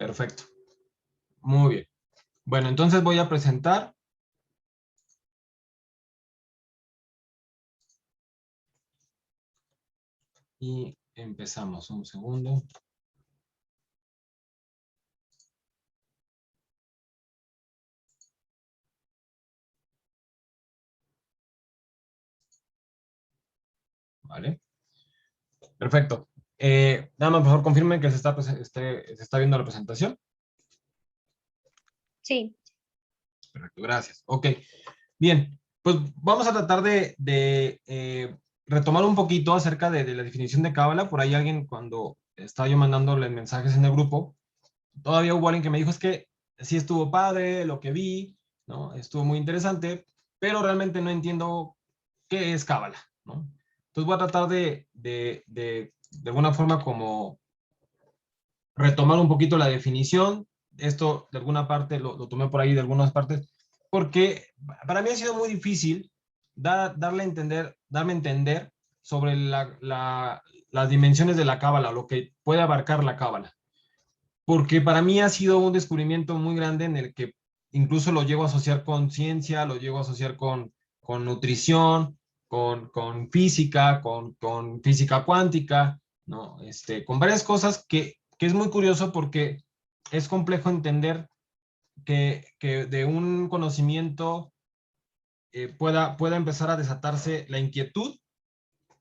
Perfecto. Muy bien. Bueno, entonces voy a presentar. Y empezamos. Un segundo. Vale. Perfecto. Nada más, por favor, confirmen que se está viendo la presentación. Sí. Perfecto, gracias. Ok. Bien, pues vamos a tratar de retomar un poquito acerca de la definición de cábala. Por ahí alguien, cuando estaba yo mandándole mensajes en el grupo, todavía hubo alguien que me dijo, es que sí estuvo padre lo que vi, ¿no? Estuvo muy interesante, pero realmente no entiendo qué es cábala, ¿no? Entonces voy a tratar de alguna forma como retomar un poquito la definición. Esto de alguna parte lo tomé por ahí de algunas partes, porque para mí ha sido muy difícil darme a entender sobre las dimensiones de la cábala, lo que puede abarcar la cábala. Porque para mí ha sido un descubrimiento muy grande en el que incluso lo llego a asociar con ciencia, lo llego a asociar con nutrición, con física, con física cuántica, ¿no? Con varias cosas que es muy curioso porque es complejo entender que de un conocimiento pueda empezar a desatarse la inquietud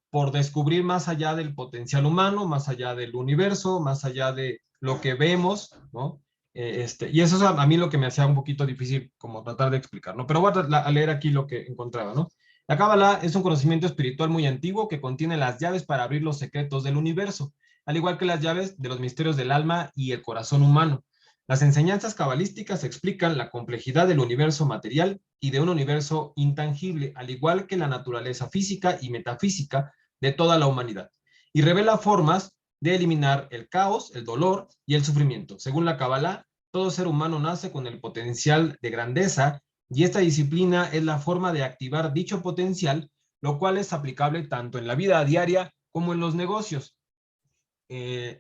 por descubrir más allá del potencial humano, más allá del universo, más allá de lo que vemos, ¿no? Y eso es a mí lo que me hacía un poquito difícil como tratar de explicar, ¿no? Pero voy a leer aquí lo que encontraba, ¿no? La Cábala es un conocimiento espiritual muy antiguo que contiene las llaves para abrir los secretos del universo, al igual que las llaves de los misterios del alma y el corazón humano. Las enseñanzas cabalísticas explican la complejidad del universo material y de un universo intangible, al igual que la naturaleza física y metafísica de toda la humanidad, y revela formas de eliminar el caos, el dolor y el sufrimiento. Según la Kabbalah, todo ser humano nace con el potencial de grandeza y esta disciplina es la forma de activar dicho potencial, lo cual es aplicable tanto en la vida diaria como en los negocios.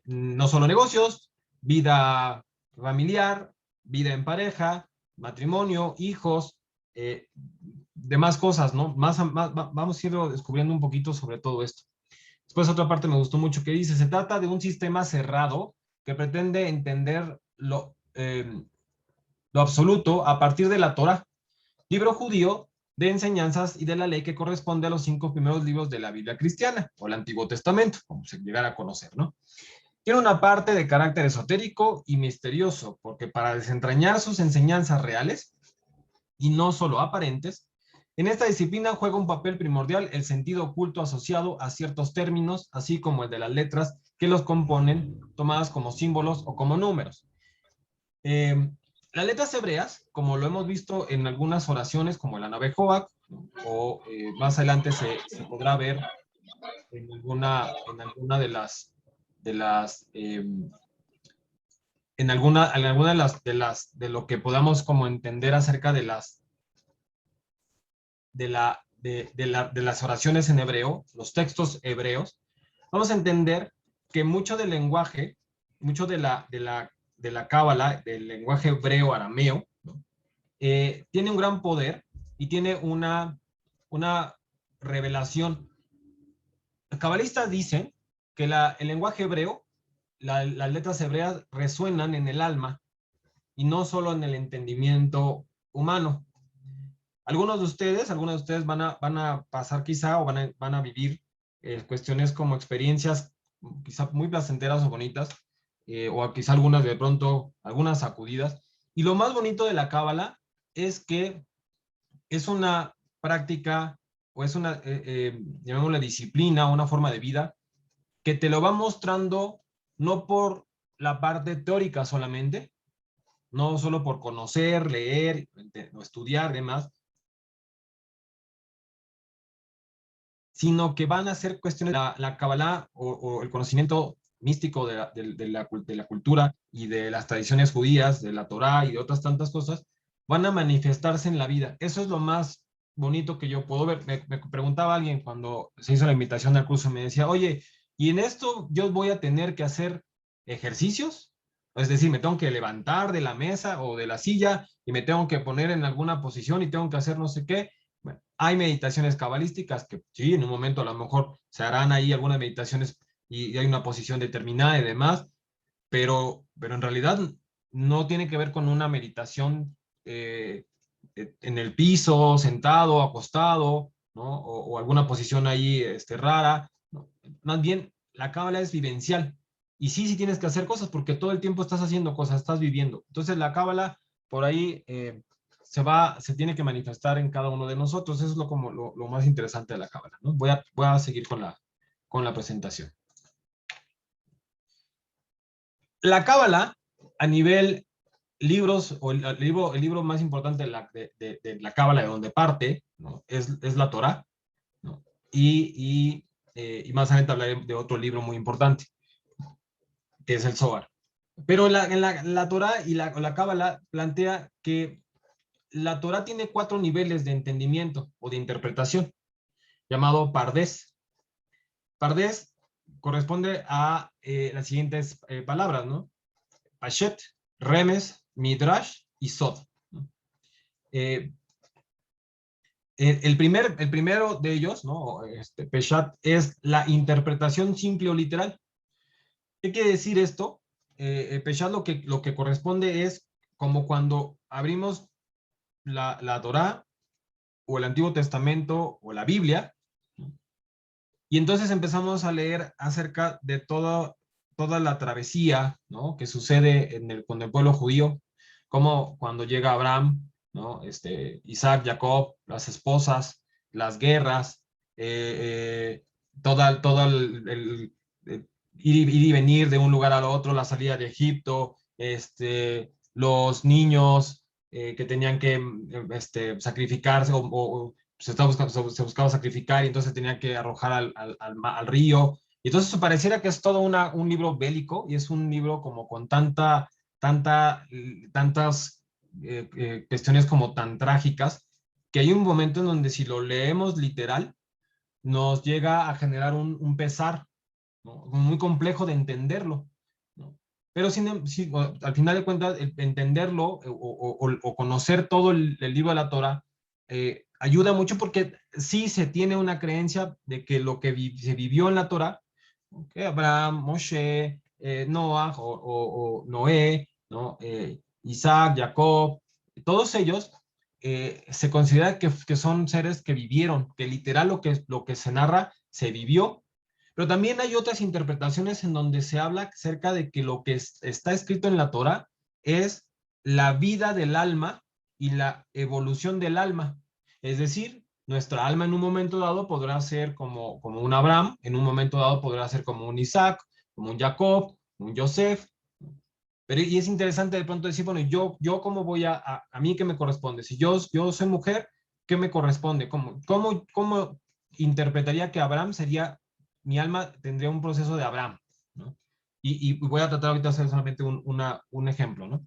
No solo negocios, vida familiar, vida en pareja, matrimonio, hijos, demás cosas, ¿no? Vamos a ir descubriendo un poquito sobre todo esto. Después otra parte me gustó mucho que dice, se trata de un sistema cerrado que pretende entender lo absoluto a partir de la Torah, libro judío de enseñanzas y de la ley que corresponde a los 5 primeros libros de la Biblia cristiana, o el Antiguo Testamento, como se llegara a conocer, ¿no? Tiene una parte de carácter esotérico y misterioso, porque para desentrañar sus enseñanzas reales, y no solo aparentes, en esta disciplina juega un papel primordial el sentido oculto asociado a ciertos términos, así como el de las letras que los componen, tomadas como símbolos o como números. Las letras hebreas, como lo hemos visto en algunas oraciones, como el Anabejoac, o más adelante se podrá ver en alguna de lo que podamos como entender acerca de las oraciones en hebreo, los textos hebreos, vamos a entender que mucho del lenguaje, mucho de la cábala, del lenguaje hebreo arameo, ¿no? Tiene un gran poder y tiene una revelación. Los cabalistas dicen que el lenguaje hebreo, las letras hebreas resuenan en el alma y no solo en el entendimiento humano. Algunos de ustedes van a pasar quizá o van a vivir cuestiones como experiencias quizá muy placenteras o bonitas, o quizá algunas de pronto, algunas sacudidas. Y lo más bonito de la cábala es que es una práctica o es una, llamémosla disciplina, una forma de vida que te lo va mostrando no por la parte teórica solamente, no solo por conocer, leer o estudiar demás, sino que van a ser cuestiones de la Kabbalah o el conocimiento místico de la cultura y de las tradiciones judías, de la Torá y de otras tantas cosas, van a manifestarse en la vida. Eso es lo más bonito que yo puedo ver. Me preguntaba alguien cuando se hizo la invitación al curso, me decía, oye, ¿y en esto yo voy a tener que hacer ejercicios? Es decir, me tengo que levantar de la mesa o de la silla y me tengo que poner en alguna posición y tengo que hacer no sé qué. Bueno, hay meditaciones cabalísticas que sí, en un momento a lo mejor se harán ahí algunas meditaciones y hay una posición determinada y demás, pero en realidad no tiene que ver con una meditación en el piso, sentado, acostado, ¿no? O alguna posición ahí rara, ¿no? Más bien, la cábala es vivencial. Y sí, sí tienes que hacer cosas porque todo el tiempo estás haciendo cosas, estás viviendo. Entonces la cábala por ahí se tiene que manifestar en cada uno de nosotros. Eso es lo más interesante de la cábala, ¿no? Voy a seguir con la presentación. La cábala, a nivel libros, o el libro más importante de la cábala, de donde parte, ¿no? Es la Torá, ¿no? Y más adelante hablaré de otro libro muy importante, que es el Zohar. Pero la Torá y la cábala plantea que la Torá tiene 4 niveles de entendimiento o de interpretación, llamado Pardés. Pardés corresponde a las siguientes palabras, ¿no? Pashet, Remes, Midrash y Sod, ¿no? Eh, el primero de ellos, ¿no? Peshat, es la interpretación simple o literal. ¿Qué quiere decir esto? Peshat lo que corresponde es como cuando abrimos la Torá o el Antiguo Testamento o la Biblia, ¿no? Y entonces empezamos a leer acerca de toda la travesía, ¿no? Que sucede con el pueblo judío, como cuando llega Abraham, ¿no? Isaac, Jacob, las esposas, las guerras, eh, todo ir y venir de un lugar al otro, la salida de Egipto, los niños que tenían que sacrificarse o se buscaba sacrificar y entonces tenía que arrojar al río. Y entonces pareciera que es todo un libro bélico y es un libro como con tantas cuestiones como tan trágicas, que hay un momento en donde si lo leemos literal, nos llega a generar un pesar, ¿no? Muy complejo de entenderlo, ¿no? Pero al final de cuentas, entenderlo o conocer todo el libro de la Torah ayuda mucho porque sí se tiene una creencia de que lo que se vivió en la Torah, que Abraham, Moshe, Noah o Noé, ¿no? Isaac, Jacob, todos ellos se considera que son seres que vivieron, que literal lo que se narra se vivió, pero también hay otras interpretaciones en donde se habla acerca de que lo que está escrito en la Torá es la vida del alma y la evolución del alma. Es decir, nuestra alma en un momento dado podrá ser como un Abraham, en un momento dado podrá ser como un Isaac, como un Jacob, un Joseph. Pero y es interesante de pronto decir, bueno, yo cómo voy a mí qué me corresponde. Si yo soy mujer, ¿qué me corresponde? ¿Cómo interpretaría que Abraham sería, mi alma tendría un proceso de Abraham, ¿no? Y voy a tratar ahorita de hacer solamente un ejemplo, ¿no?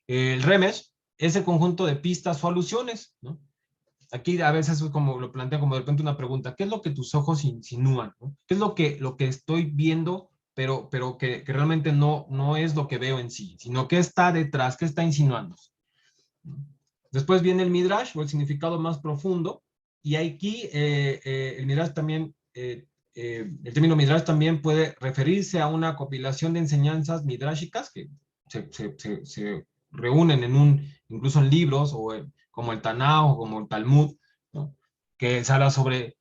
El remesh es el conjunto de pistas o alusiones, ¿no? Aquí a veces como lo plantean como de repente una pregunta, ¿qué es lo que tus ojos insinúan, ¿no? ¿Qué es lo que estoy viendo, pero que realmente no es lo que veo en sí, sino qué está detrás, qué está insinuando? Después viene el Midrash, o el significado más profundo, y aquí el Midrash también, el término Midrash también puede referirse a una compilación de enseñanzas midrashicas que se reúnen incluso en libros, como el Tanaj o como el Talmud, ¿no? Que se habla sobre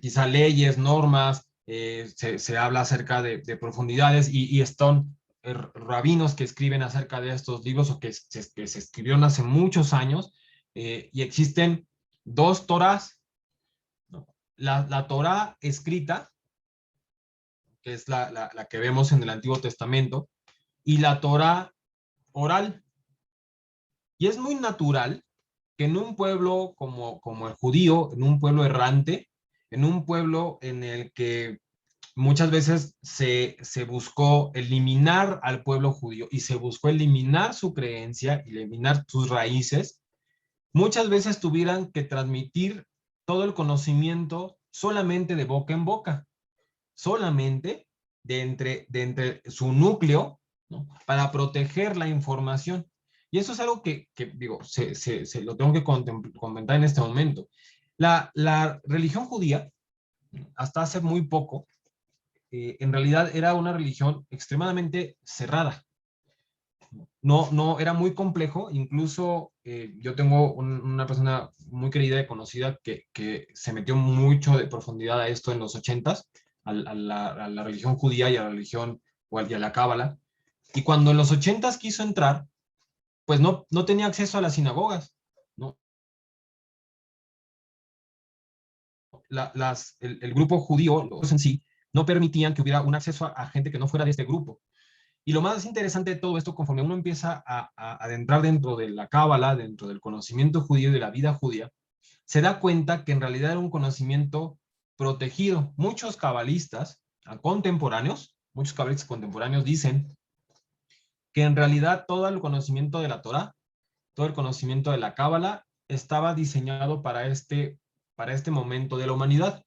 quizá leyes, normas, se habla acerca de profundidades y están rabinos que escriben acerca de estos libros o que se escribieron hace muchos años y existen 2 Torás, ¿no? La Torá escrita, que es la que vemos en el Antiguo Testamento, y la Torá oral. Y es muy natural que en un pueblo como el judío, en un pueblo errante, en un pueblo en el que muchas veces se buscó eliminar al pueblo judío y se buscó eliminar su creencia, eliminar sus raíces, muchas veces tuvieran que transmitir todo el conocimiento solamente de boca en boca, solamente de entre su núcleo, ¿no? Para proteger la información. Y eso es algo que digo, se lo tengo que comentar en este momento. La religión judía, hasta hace muy poco, en realidad era una religión extremadamente cerrada. No, era muy complejo. Incluso yo tengo una persona muy querida y conocida que se metió mucho de profundidad a esto en los 80s, a la religión judía y a la religión o a la cábala. Y cuando en los 80s quiso entrar, pues no tenía acceso a las sinagogas, ¿no? El grupo judío, los en sí, no permitían que hubiera un acceso a gente que no fuera de este grupo. Y lo más interesante de todo esto, conforme uno empieza a adentrar dentro de la cábala, dentro del conocimiento judío y de la vida judía, se da cuenta que en realidad era un conocimiento protegido. Muchos cabalistas contemporáneos, muchos cabalistas contemporáneos dicen que en realidad todo el conocimiento de la Torá, todo el conocimiento de la cábala, estaba diseñado para este momento de la humanidad.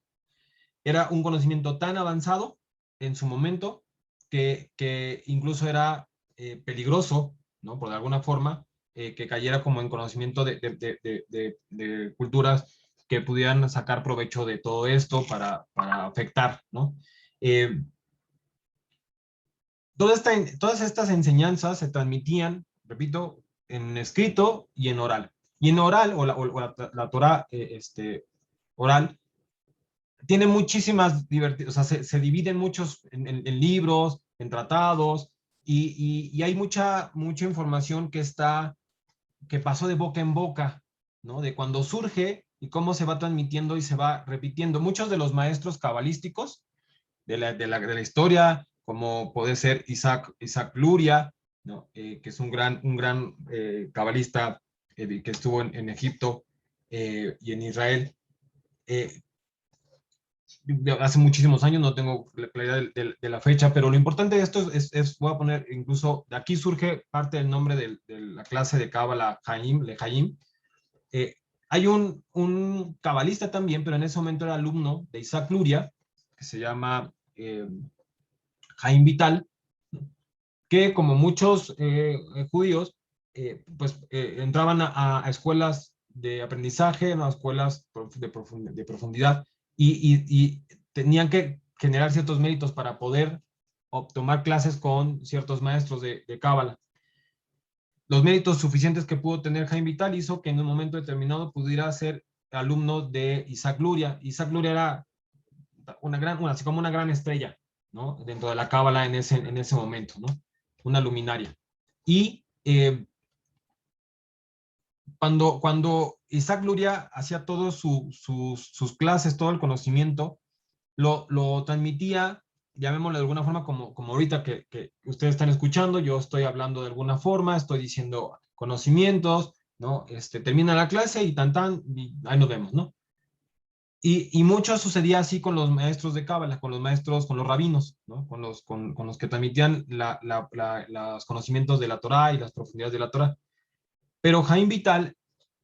Era un conocimiento tan avanzado en su momento que incluso era peligroso, ¿no? Por de alguna forma, que cayera como en conocimiento de culturas que pudieran sacar provecho de todo esto para afectar, ¿no? Eh, todas estas enseñanzas se transmitían, repito, en escrito y en oral. Y en oral, la Torah oral, tiene muchísimas divertidas, o sea, se divide en muchos, en libros, en tratados, y hay mucha información que pasó de boca en boca, ¿no? De cuando surge y cómo se va transmitiendo y se va repitiendo. Muchos de los maestros cabalísticos de la historia, como puede ser Isaac Luria, ¿no? Que es un gran cabalista que estuvo en Egipto y en Israel, eh, hace muchísimos años, no tengo la claridad de la fecha, pero lo importante de esto voy a poner, incluso de aquí surge parte del nombre de la clase de Cábala Lehaim. Eh, hay un cabalista también, pero en ese momento era alumno de Isaac Luria, que se llama Jaime Vital, que como muchos judíos, entraban a escuelas de aprendizaje, a escuelas de profundidad, y tenían que generar ciertos méritos para poder tomar clases con ciertos maestros de Cábala. Los méritos suficientes que pudo tener Jaime Vital hizo que en un momento determinado pudiera ser alumno de Isaac Luria. Isaac Luria era así como una gran estrella, ¿no? Dentro de la cábala en ese momento, ¿no? Una luminaria. Y cuando Isaac Luria hacía todas sus clases, todo el conocimiento, lo transmitía, llamémoslo de alguna forma, como ahorita que ustedes están escuchando, yo estoy hablando de alguna forma, estoy diciendo conocimientos, ¿no? Termina la clase y y ahí nos vemos, ¿no? Y mucho sucedía así con los maestros de Cábala, con los maestros, con los rabinos, ¿no? Con los que transmitían los conocimientos de la Torá y las profundidades de la Torá. Pero Jaime Vital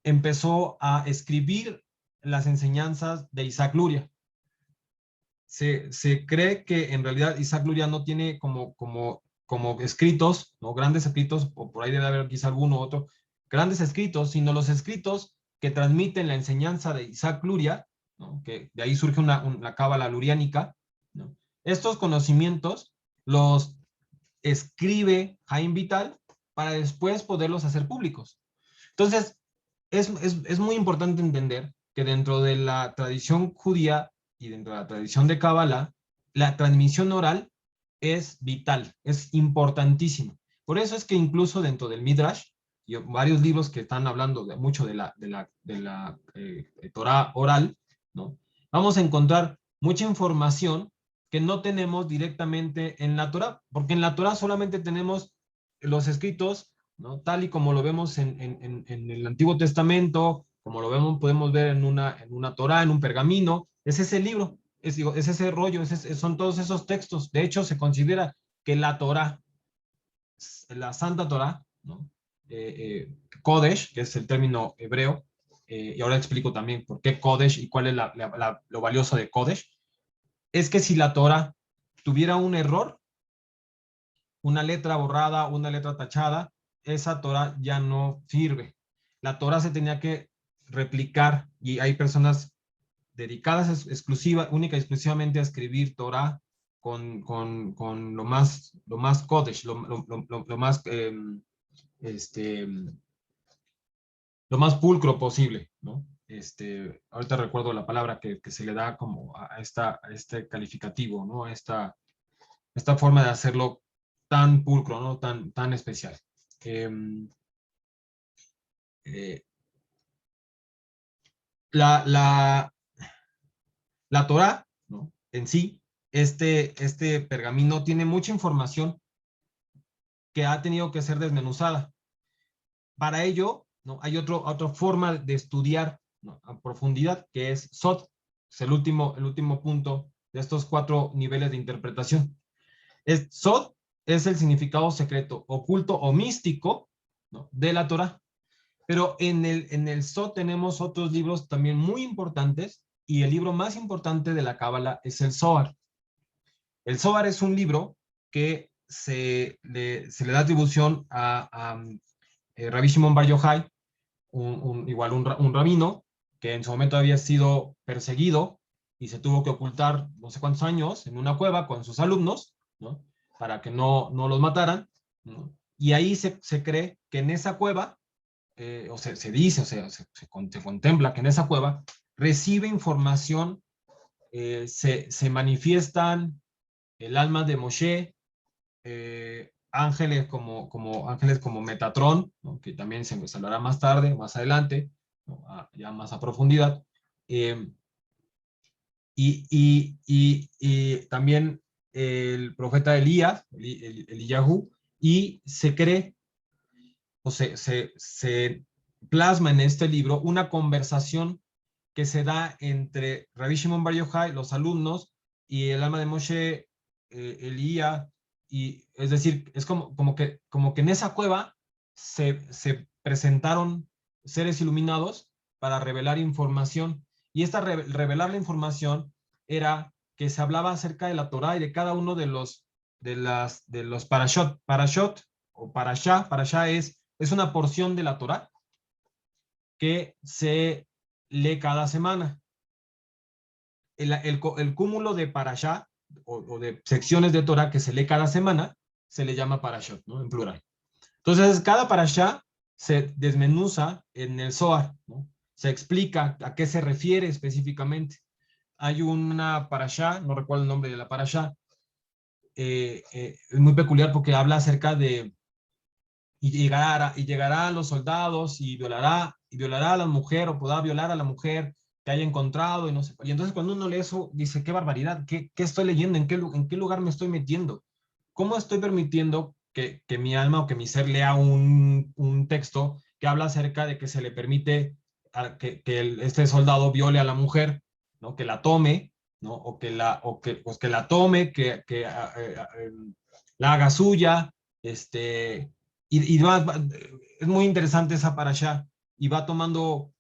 empezó a escribir las enseñanzas de Isaac Luria. Se cree que en realidad Isaac Luria no tiene como escritos, ¿no? Grandes escritos, o por ahí debe haber quizá alguno otro, grandes escritos, sino los escritos que transmiten la enseñanza de Isaac Luria, ¿no? Que de ahí surge la cábala luriánica, ¿no? Estos conocimientos los escribe Jaime Vital para después poderlos hacer públicos. Entonces, es muy importante entender que dentro de la tradición judía y dentro de la tradición de Kabbalah, la transmisión oral es vital, es importantísima. Por eso es que incluso dentro del Midrash, y varios libros que están hablando mucho de la Torah oral, ¿no? Vamos a encontrar mucha información que no tenemos directamente en la Torah, porque en la Torah solamente tenemos los escritos, ¿no? Tal y como lo vemos en el Antiguo Testamento, como lo vemos, podemos ver en una Torá, en un pergamino. Es ese libro, es ese rollo, son todos esos textos. De hecho, se considera que la Torá, la Santa Torá, ¿no? Kodesh, que es el término hebreo, y ahora explico también por qué Kodesh y cuál es lo valioso de Kodesh, es que si la Torá tuviera un error, una letra borrada, una letra tachada, esa Torah ya no sirve. La Torah se tenía que replicar y hay personas dedicadas única y exclusivamente a escribir Torah con lo más Kodesh, lo más, este, lo más pulcro posible, ¿no? Ahorita recuerdo la palabra que se le da como a este calificativo, ¿no? Esta forma de hacerlo tan pulcro, ¿no? Tan especial. Eh, la, la, la Torah, ¿no? En sí, este pergamino tiene mucha información que ha tenido que ser desmenuzada. Para ello, ¿no? Hay otra forma de estudiar, ¿no? A profundidad, que es Sod, es el último punto de estos 4 niveles de interpretación. Sod es el significado secreto, oculto o místico, ¿no? De la Torah. Pero en el Sod tenemos otros libros también muy importantes, y el libro más importante de la Cábala es el Zohar. El Zohar es un libro que se le da atribución a Rabbi Shimon Bar Yochai, igual un rabino, que en su momento había sido perseguido y se tuvo que ocultar no sé cuántos años en una cueva con sus alumnos, ¿no? Para que no los mataran, ¿no? Y ahí se cree que en esa cueva, o se dice, o sea, se contempla que en esa cueva recibe información, se manifiestan el alma de Moshe, ángeles como Metatrón, ¿no? Que también se hablará más tarde, más adelante, ¿no? Ya más a profundidad. Eh, y también el profeta Elías, Eliyahu, y se cree, o se plasma en este libro una conversación que se da entre Rabbi Shimon Bar Yochai, los alumnos, y el alma de Moshe, Elías, y es decir, es como que en esa cueva se presentaron seres iluminados para revelar información, y esta revelar la información era que se hablaba acerca de la Torah y de cada uno de los parashot. Parashot o parashá es una porción de la Torah que se lee cada semana. El cúmulo de parashá o de secciones de Torah que se lee cada semana se le llama parashot, ¿no? En plural. Entonces, cada parashá se desmenuza en el Zohar, ¿no? Se explica a qué se refiere específicamente. Hay una parashá, no recuerdo el nombre de la parashá, es muy peculiar porque habla acerca de y llegará a los soldados y violará a la mujer o podrá violar a la mujer que haya encontrado y no sé. Y entonces cuando uno lee eso, dice, qué barbaridad, qué estoy leyendo, en qué lugar me estoy metiendo, cómo estoy permitiendo que mi alma o que mi ser lea un texto que habla acerca de que se le permite este soldado viole a la mujer, ¿no? Que la tome, ¿no? Pues que la tome, la haga suya, es muy interesante esa parashá y va tomando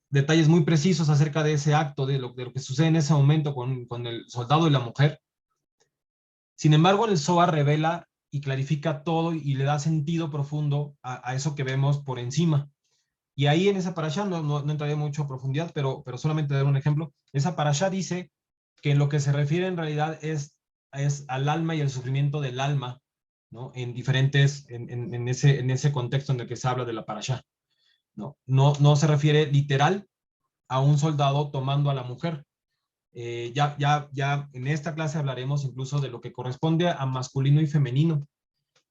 detalles muy precisos acerca de ese acto, de lo que sucede en ese momento con el soldado y la mujer. Sin embargo, el Zohar revela y clarifica todo y le da sentido profundo a eso que vemos por encima. Y ahí en esa parashá, no entraré mucho a profundidad, pero solamente dar un ejemplo. Esa parashá dice que en lo que se refiere en realidad es al alma y el sufrimiento del alma, ¿no? En ese contexto en el que se habla de la parashá, ¿no? No se refiere literal a un soldado tomando a la mujer. Ya en esta clase hablaremos incluso de lo que corresponde a masculino y femenino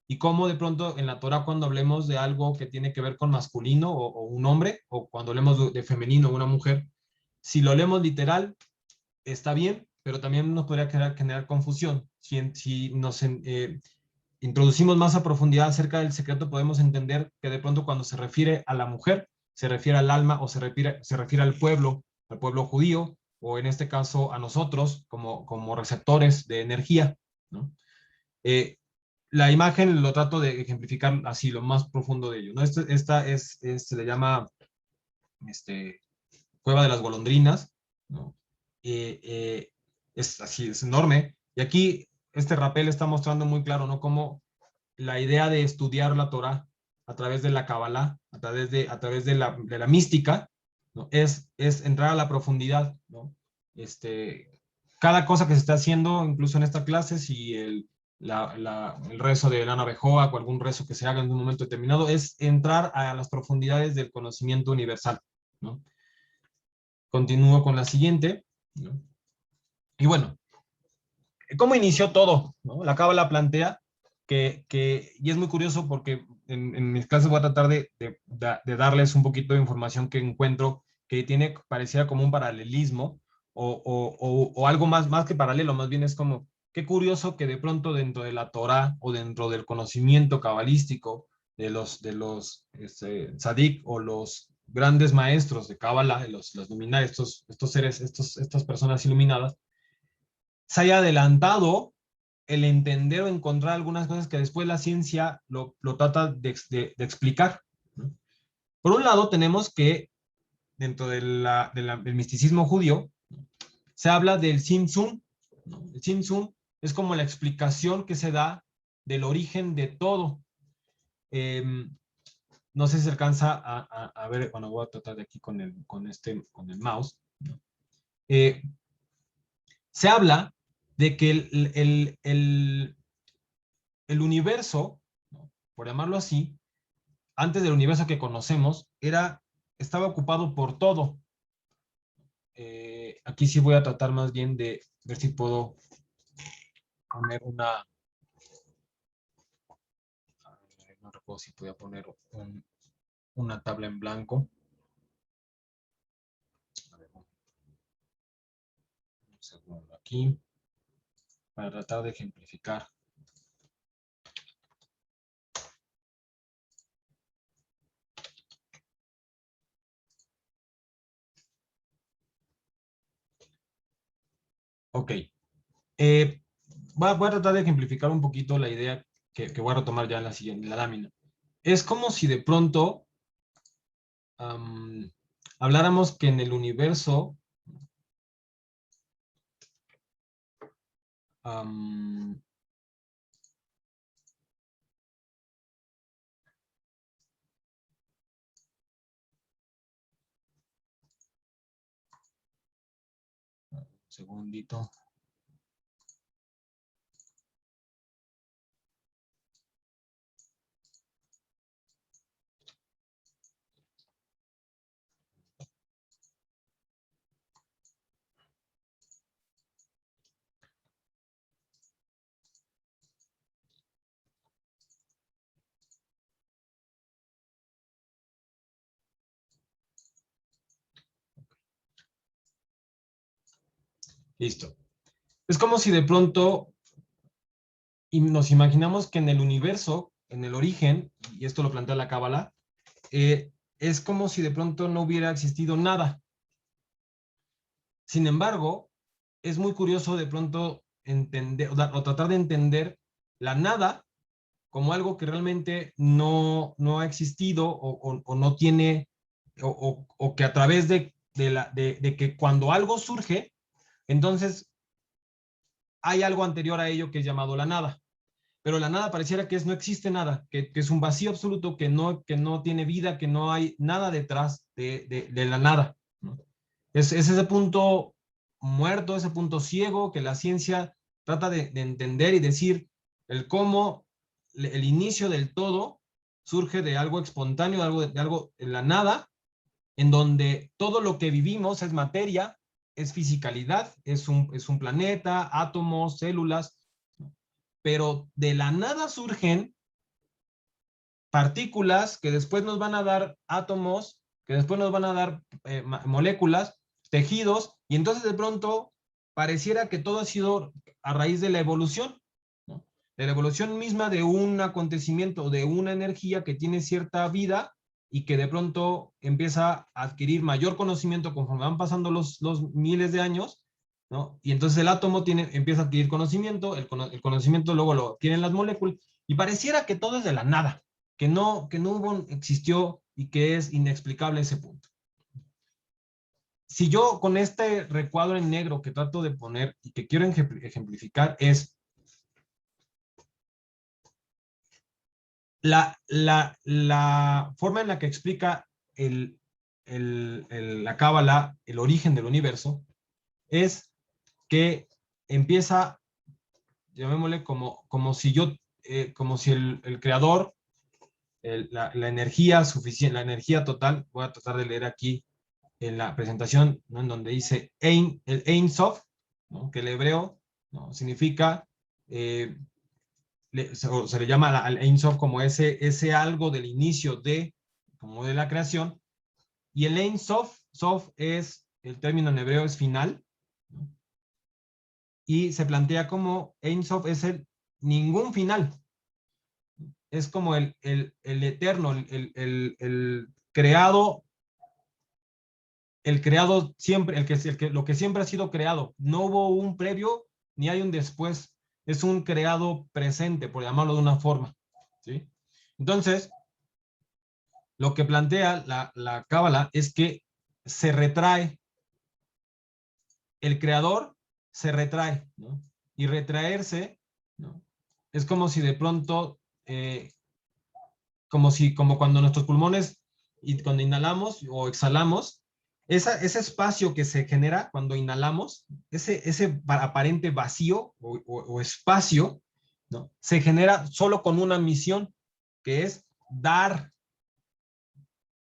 y cómo de pronto en la Torah cuando hablemos de algo que tiene que ver con masculino o un hombre o cuando hablemos de femenino o una mujer, si lo leemos literal está bien, pero también nos podría generar confusión. Si nos introducimos más a profundidad acerca del secreto, podemos entender que de pronto cuando se refiere a la mujer, se refiere al alma o se refiere al pueblo judío, o en este caso a nosotros como receptores de energía, ¿no? La imagen lo trato de ejemplificar así, lo más profundo de ello, ¿no? Se le llama Cueva de las Golondrinas, ¿no? Eh, eh, es así, es enorme. Y aquí este rapel está mostrando muy claro, ¿no? Cómo la idea de estudiar la Torá a través de la Kabbalah, a través de la mística, ¿no? Es entrar a la profundidad, ¿no? Cada cosa que se está haciendo, incluso en esta clase, si el rezo de Lana Bejoa o algún rezo que se haga en un momento determinado, es entrar a las profundidades del conocimiento universal, ¿no? Continúo con la siguiente, ¿no? Y bueno, ¿cómo inició todo? ¿No? La Cábala plantea y es muy curioso porque en mis clases voy a tratar de darles un poquito de información que encuentro que tiene, pareciera como un paralelismo o algo más que paralelo, más bien es como, qué curioso que de pronto dentro de la Torá o dentro del conocimiento cabalístico de los tzadik o los grandes maestros de Cábala, los luminarios, estos seres, estas personas iluminadas, se haya adelantado el entender o encontrar algunas cosas que después la ciencia lo trata de explicar, ¿no? Por un lado, tenemos que dentro del misticismo judío se habla del Tzimtzum, ¿no? El Tzimtzum es como la explicación que se da del origen de todo. Eh, no sé si se alcanza a ver, bueno, voy a tratar de aquí con el mouse, ¿no? Eh, Se habla de que el universo, ¿no? Por llamarlo así, antes del universo que conocemos, estaba ocupado por todo. Aquí sí voy a tratar más bien de ver si puedo poner no recuerdo si podía poner una tabla en blanco. A ver, un segundo aquí, para tratar de ejemplificar. Ok. Voy a tratar de ejemplificar un poquito la idea que voy a retomar ya en la siguiente, en la lámina. Es como si de pronto habláramos que en el universo segundito. Listo. Es como si de pronto nos imaginamos que en el universo, en el origen, y esto lo plantea la Cábala, es como si de pronto no hubiera existido nada. Sin embargo, es muy curioso de pronto entender o tratar de entender la nada como algo que realmente no ha existido o no tiene, o que a través de que cuando algo surge, entonces hay algo anterior a ello que es llamado la nada. Pero la nada pareciera que no existe nada, que es un vacío absoluto, que no tiene vida, que no hay nada detrás de la nada, ¿no? Es ese punto muerto, ese punto ciego que la ciencia trata de entender y decir el cómo el inicio del todo surge de algo espontáneo, de algo en la nada, en donde todo lo que vivimos es materia, es fisicalidad, es un planeta, átomos, células, pero de la nada surgen partículas que después nos van a dar átomos, que después nos van a dar moléculas, tejidos, y entonces de pronto pareciera que todo ha sido a raíz de la evolución, ¿no? De la evolución misma de un acontecimiento, de una energía que tiene cierta vida y que de pronto empieza a adquirir mayor conocimiento conforme van pasando los miles de años, ¿no? Y entonces el átomo empieza a adquirir conocimiento, el conocimiento luego lo tienen las moléculas, y pareciera que todo es de la nada, que no existió y que es inexplicable ese punto. Si yo con este recuadro en negro que trato de poner y que quiero ejemplificar es La forma en la que explica la Cábala el origen del universo es que empieza, llamémosle como si como si el creador, la energía suficiente, la energía total, voy a tratar de leer aquí en la presentación, ¿no? En donde dice el Ein Sof, ¿no? Que el hebreo, ¿no? Significa, se le llama al Ein Sof como ese algo del inicio como de la creación, y el Ein Sof, Sof es, el término en hebreo es final, ¿no? Y se plantea como Ein Sof es ningún final, es como el eterno, el creado siempre, lo que siempre ha sido creado. No hubo un previo ni hay un después. Es un creado presente, por llamarlo de una forma, ¿sí? Entonces, lo que plantea la Cábala es que se retrae, el creador se retrae, ¿no? Y retraerse, ¿no? Es como si de pronto, como cuando nuestros pulmones, y cuando inhalamos o exhalamos, ese espacio que se genera cuando inhalamos, ese aparente vacío o espacio, ¿no? Se genera solo con una misión, que es dar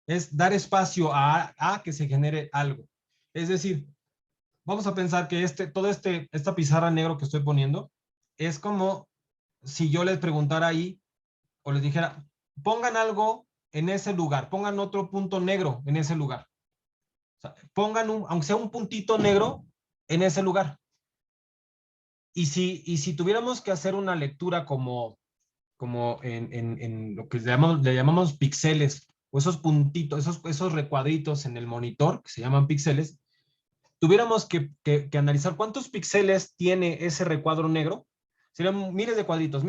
espacio a que se genere algo. Es decir, vamos a pensar que esta pizarra negro que estoy poniendo es como si yo les preguntara ahí o les dijera, pongan algo en ese lugar, pongan otro punto negro en ese lugar. O sea, pongan aunque sea un puntito negro en ese lugar. Y si tuviéramos que hacer una lectura como en lo que le llamamos píxeles, o esos puntitos, esos recuadritos en el monitor, que se llaman píxeles, tuviéramos que analizar cuántos píxeles tiene ese recuadro negro, serían miles de cuadritos,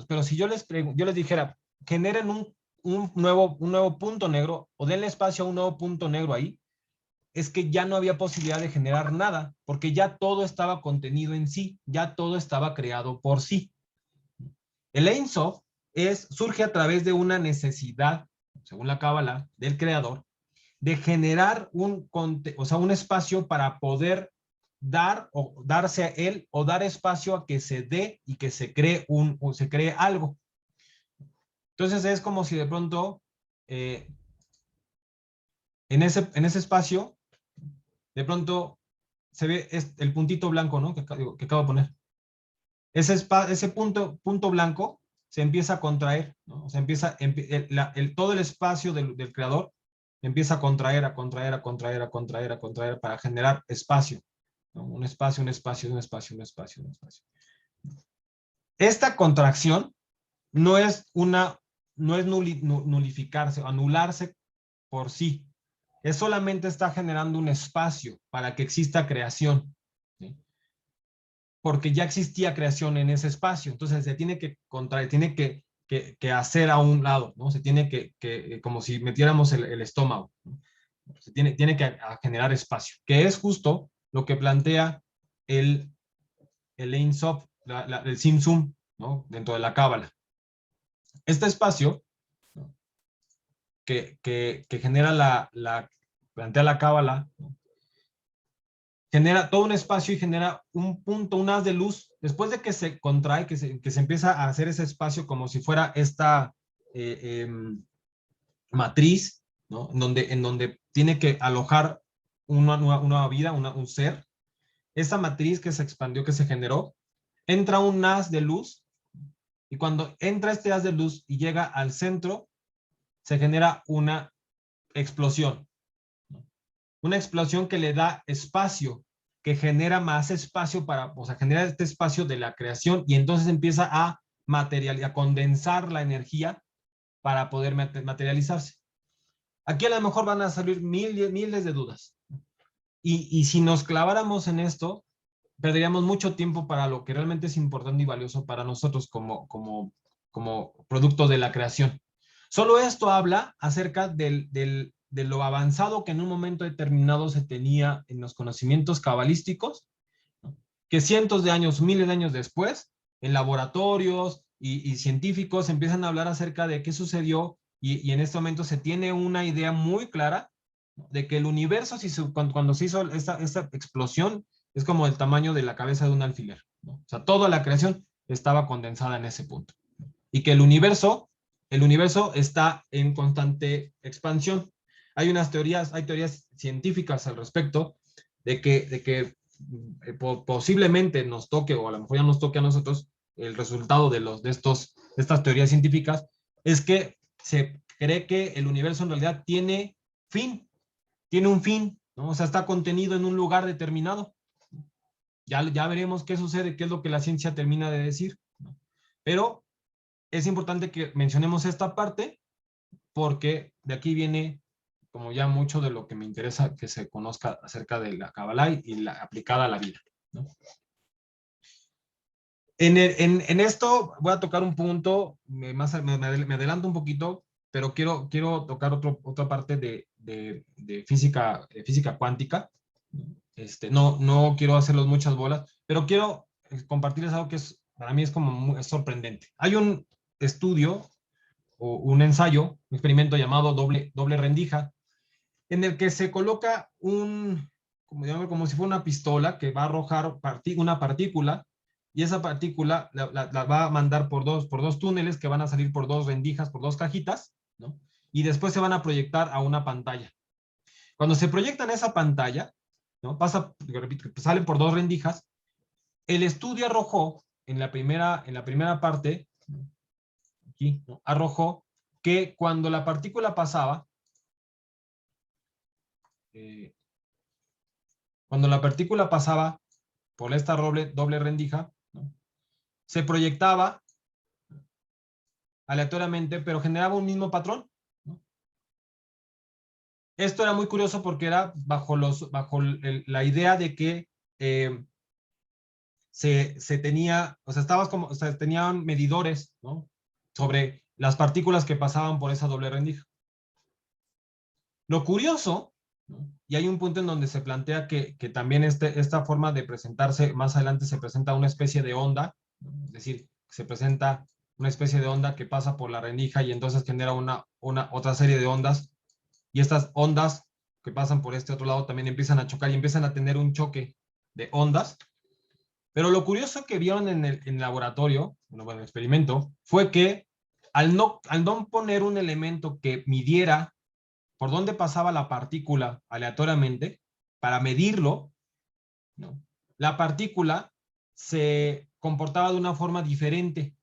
pero si yo les dijera, generen un nuevo punto negro, o denle espacio a un nuevo punto negro ahí, es que ya no había posibilidad de generar nada, porque ya todo estaba contenido en sí, ya todo estaba creado por sí. El Ein Sof surge a través de una necesidad, según la Cábala, del creador, de generar un espacio para poder darse a él, o dar espacio a que se dé y que se cree algo. Entonces es como si de pronto en ese espacio, de pronto se ve el puntito blanco, ¿no? Que acabo de poner. Ese punto blanco se empieza a contraer, ¿no? O sea, todo el espacio del creador empieza a contraer, a contraer, a contraer, a contraer, a contraer para generar espacio, ¿no? Un espacio, un espacio, un espacio, un espacio, un espacio. Esta contracción no es nulificarse, anularse por sí. Es solamente está generando un espacio para que exista creación, ¿sí? Porque ya existía creación en ese espacio. Entonces se tiene que contraer, tiene que hacer a un lado, ¿no? Se tiene como si metiéramos el estómago, ¿no? Se tiene que generar espacio, que es justo lo que plantea el Ein Sof, el Tzimtzum, ¿no? Dentro de la Cábala. Este espacio, ¿no? que genera plantea la Cábala, ¿no? Genera todo un espacio y genera un punto, un haz de luz, después de que se contrae, que se empieza a hacer ese espacio como si fuera esta matriz, ¿no? En donde tiene que alojar una nueva vida, un ser. Esa matriz que se expandió, que se generó, entra un haz de luz, y cuando entra este haz de luz y llega al centro, se genera una explosión, ¿no? Una explosión que le da espacio, que genera más espacio o sea, genera este espacio de la creación, y entonces empieza a condensar la energía para poder materializarse. Aquí a lo mejor van a salir miles de dudas. Y si nos claváramos en esto, perderíamos mucho tiempo para lo que realmente es importante y valioso para nosotros como producto de la creación. Solo esto habla acerca de lo avanzado que en un momento determinado se tenía en los conocimientos cabalísticos, ¿no? Que cientos de años, miles de años después, en laboratorios y científicos empiezan a hablar acerca de qué sucedió y en este momento se tiene una idea muy clara de que el universo, cuando se hizo esta explosión, es como el tamaño de la cabeza de un alfiler, ¿no? O sea, toda la creación estaba condensada en ese punto. Y que el universo está en constante expansión. Hay teorías científicas al respecto de que posiblemente nos toque, o a lo mejor ya nos toque a nosotros, el resultado de estas teorías científicas, es que se cree que el universo en realidad tiene un fin, ¿no? O sea, está contenido en un lugar determinado. Ya veremos qué sucede, qué es lo que la ciencia termina de decir, ¿no? Pero es importante que mencionemos esta parte porque de aquí viene como ya mucho de lo que me interesa que se conozca acerca de la Kabbalah y la aplicada a la vida, ¿no? En esto voy a tocar un punto, me adelanto un poquito, pero quiero tocar otra parte de física cuántica. No quiero hacerlos muchas bolas, pero quiero compartirles algo que para mí es como es sorprendente. Hay un estudio o un ensayo, un experimento llamado doble rendija, en el que se coloca como si fuera una pistola que va a arrojar una partícula y esa partícula la va a mandar por dos túneles que van a salir por dos rendijas, por dos cajitas, ¿no? Y después se van a proyectar a una pantalla. Cuando se proyectan a esa pantalla, ¿no? Repito, salen por dos rendijas. El estudio arrojó en la primera parte, aquí, ¿no? Arrojó que cuando la partícula pasaba, eh, cuando la partícula pasaba por esta doble rendija, ¿no? Se proyectaba aleatoriamente, pero generaba un mismo patrón, ¿no? Esto era muy curioso porque era bajo la idea de que se tenía, o sea, o sea, tenían medidores, ¿no? Sobre las partículas que pasaban por esa doble rendija. Lo curioso, ¿no? Y hay un punto en donde se plantea que también esta forma de presentarse, más adelante se presenta una especie de onda, ¿no? Es decir, se presenta una especie de onda que pasa por la rendija y entonces genera otra serie de ondas, y estas ondas que pasan por este otro lado también empiezan a chocar y empiezan a tener un choque de ondas. Pero lo curioso que vieron en el laboratorio, bueno, en el experimento, fue que al no poner un elemento que midiera por dónde pasaba la partícula aleatoriamente para medirlo, ¿no? La partícula se comportaba de una forma diferente.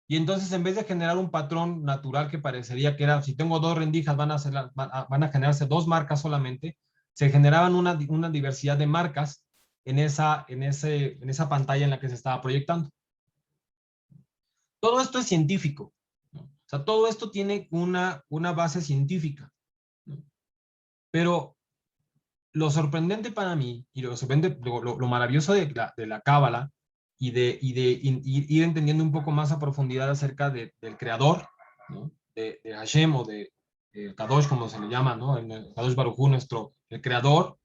Y entonces, en vez de generar un patrón natural que parecería que era, si tengo dos rendijas, van a generarse dos marcas solamente, se generaban una diversidad de marcas en esa pantalla en la que se estaba proyectando. Todo esto es científico, ¿no? O sea, todo esto tiene una base científica, ¿no? Pero lo sorprendente para mí, y lo maravilloso de la Cábala, y ir entendiendo un poco más a profundidad acerca del creador, ¿no? De Hashem o de Kadosh, como se le llama, ¿no? El Kadosh Baruj Hu, el creador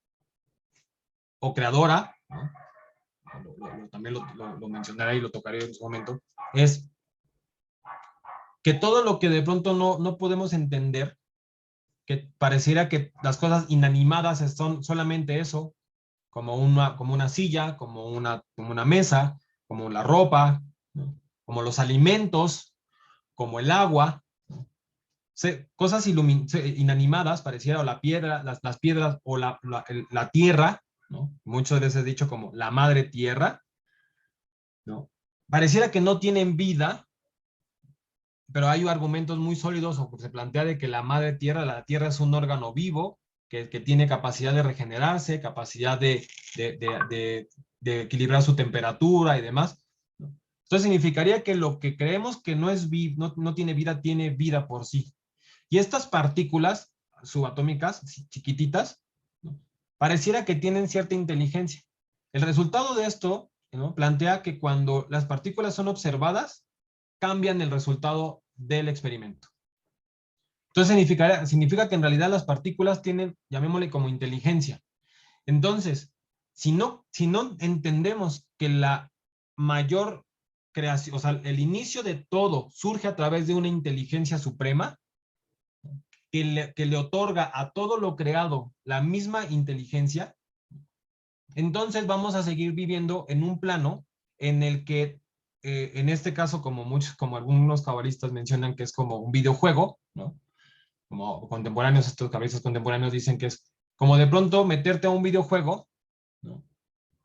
o creadora, ¿no? También lo mencionaré y lo tocaré en su momento, es que todo lo que de pronto no podemos entender, que pareciera que las cosas inanimadas son solamente eso, como una silla, como una mesa, como la ropa, ¿no? Como los alimentos, como el agua, ¿no? Cosas inanimadas, pareciera, o la piedra, las piedras, o la tierra, ¿no? Muchas veces he dicho como la madre tierra, ¿no? Pareciera que no tienen vida, pero hay argumentos muy sólidos, o se plantea de que la tierra es un órgano vivo, que tiene capacidad de regenerarse, capacidad de, de- de- de equilibrar su temperatura y demás, ¿no? Entonces significaría que lo que creemos que no tiene vida, tiene vida por sí. Y estas partículas subatómicas, chiquititas, ¿no? Pareciera que tienen cierta inteligencia. El resultado de esto, ¿no? Plantea que cuando las partículas son observadas, cambian el resultado del experimento. Entonces significa que en realidad las partículas tienen, llamémosle como inteligencia. Entonces, si no entendemos que la mayor creación, o sea, el inicio de todo surge a través de una inteligencia suprema que le otorga a todo lo creado la misma inteligencia, entonces vamos a seguir viviendo en un plano en el que, en este caso, como algunos cabalistas mencionan que es como un videojuego, ¿no? Como contemporáneos, estos cabalistas contemporáneos dicen que es como de pronto meterte a un videojuego, ¿no?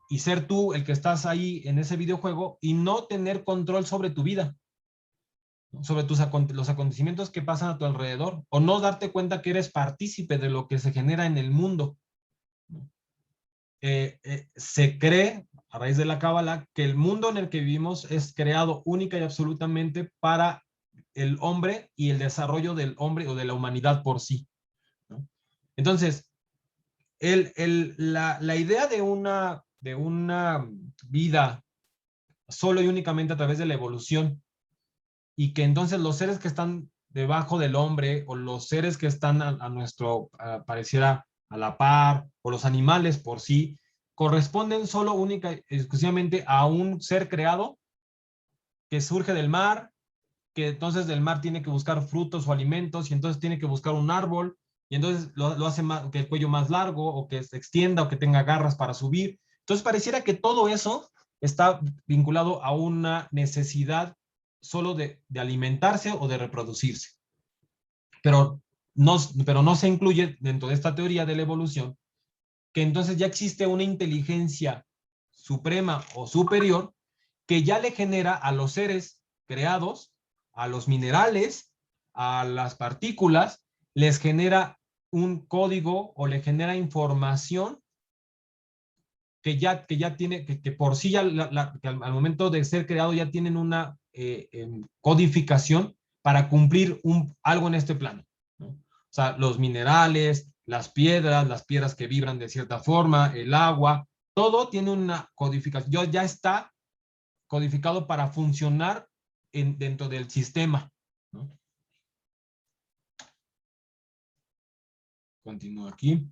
Y ser tú el que estás ahí en ese videojuego y no tener control sobre tu vida, ¿no? Sobre los acontecimientos que pasan a tu alrededor, o no darte cuenta que eres partícipe de lo que se genera en el mundo, ¿no? Se cree, a raíz de la Cábala, que el mundo en el que vivimos es creado única y absolutamente para el hombre y el desarrollo del hombre o de la humanidad por sí, ¿no? Entonces, la idea de una vida solo y únicamente a través de la evolución, y que entonces los seres que están debajo del hombre o los seres que están a nuestro, pareciera a la par, o los animales por sí, corresponden solo única y exclusivamente a un ser creado que surge del mar, que entonces del mar tiene que buscar frutos o alimentos, y entonces tiene que buscar un árbol, y entonces lo hace más, que el cuello más largo, o que se extienda, o que tenga garras para subir. Entonces pareciera que todo eso está vinculado a una necesidad solo de alimentarse o de reproducirse. Pero pero no se incluye dentro de esta teoría de la evolución que entonces ya existe una inteligencia suprema o superior que ya le genera a los seres creados, a los minerales, a las partículas, les genera un código o le genera información que ya tiene, que por sí ya que al momento de ser creado ya tienen una codificación para cumplir algo en este plano, ¿no? O sea, los minerales, las piedras que vibran de cierta forma, el agua, todo tiene una codificación, ya está codificado para funcionar dentro del sistema, ¿no? Continúo aquí.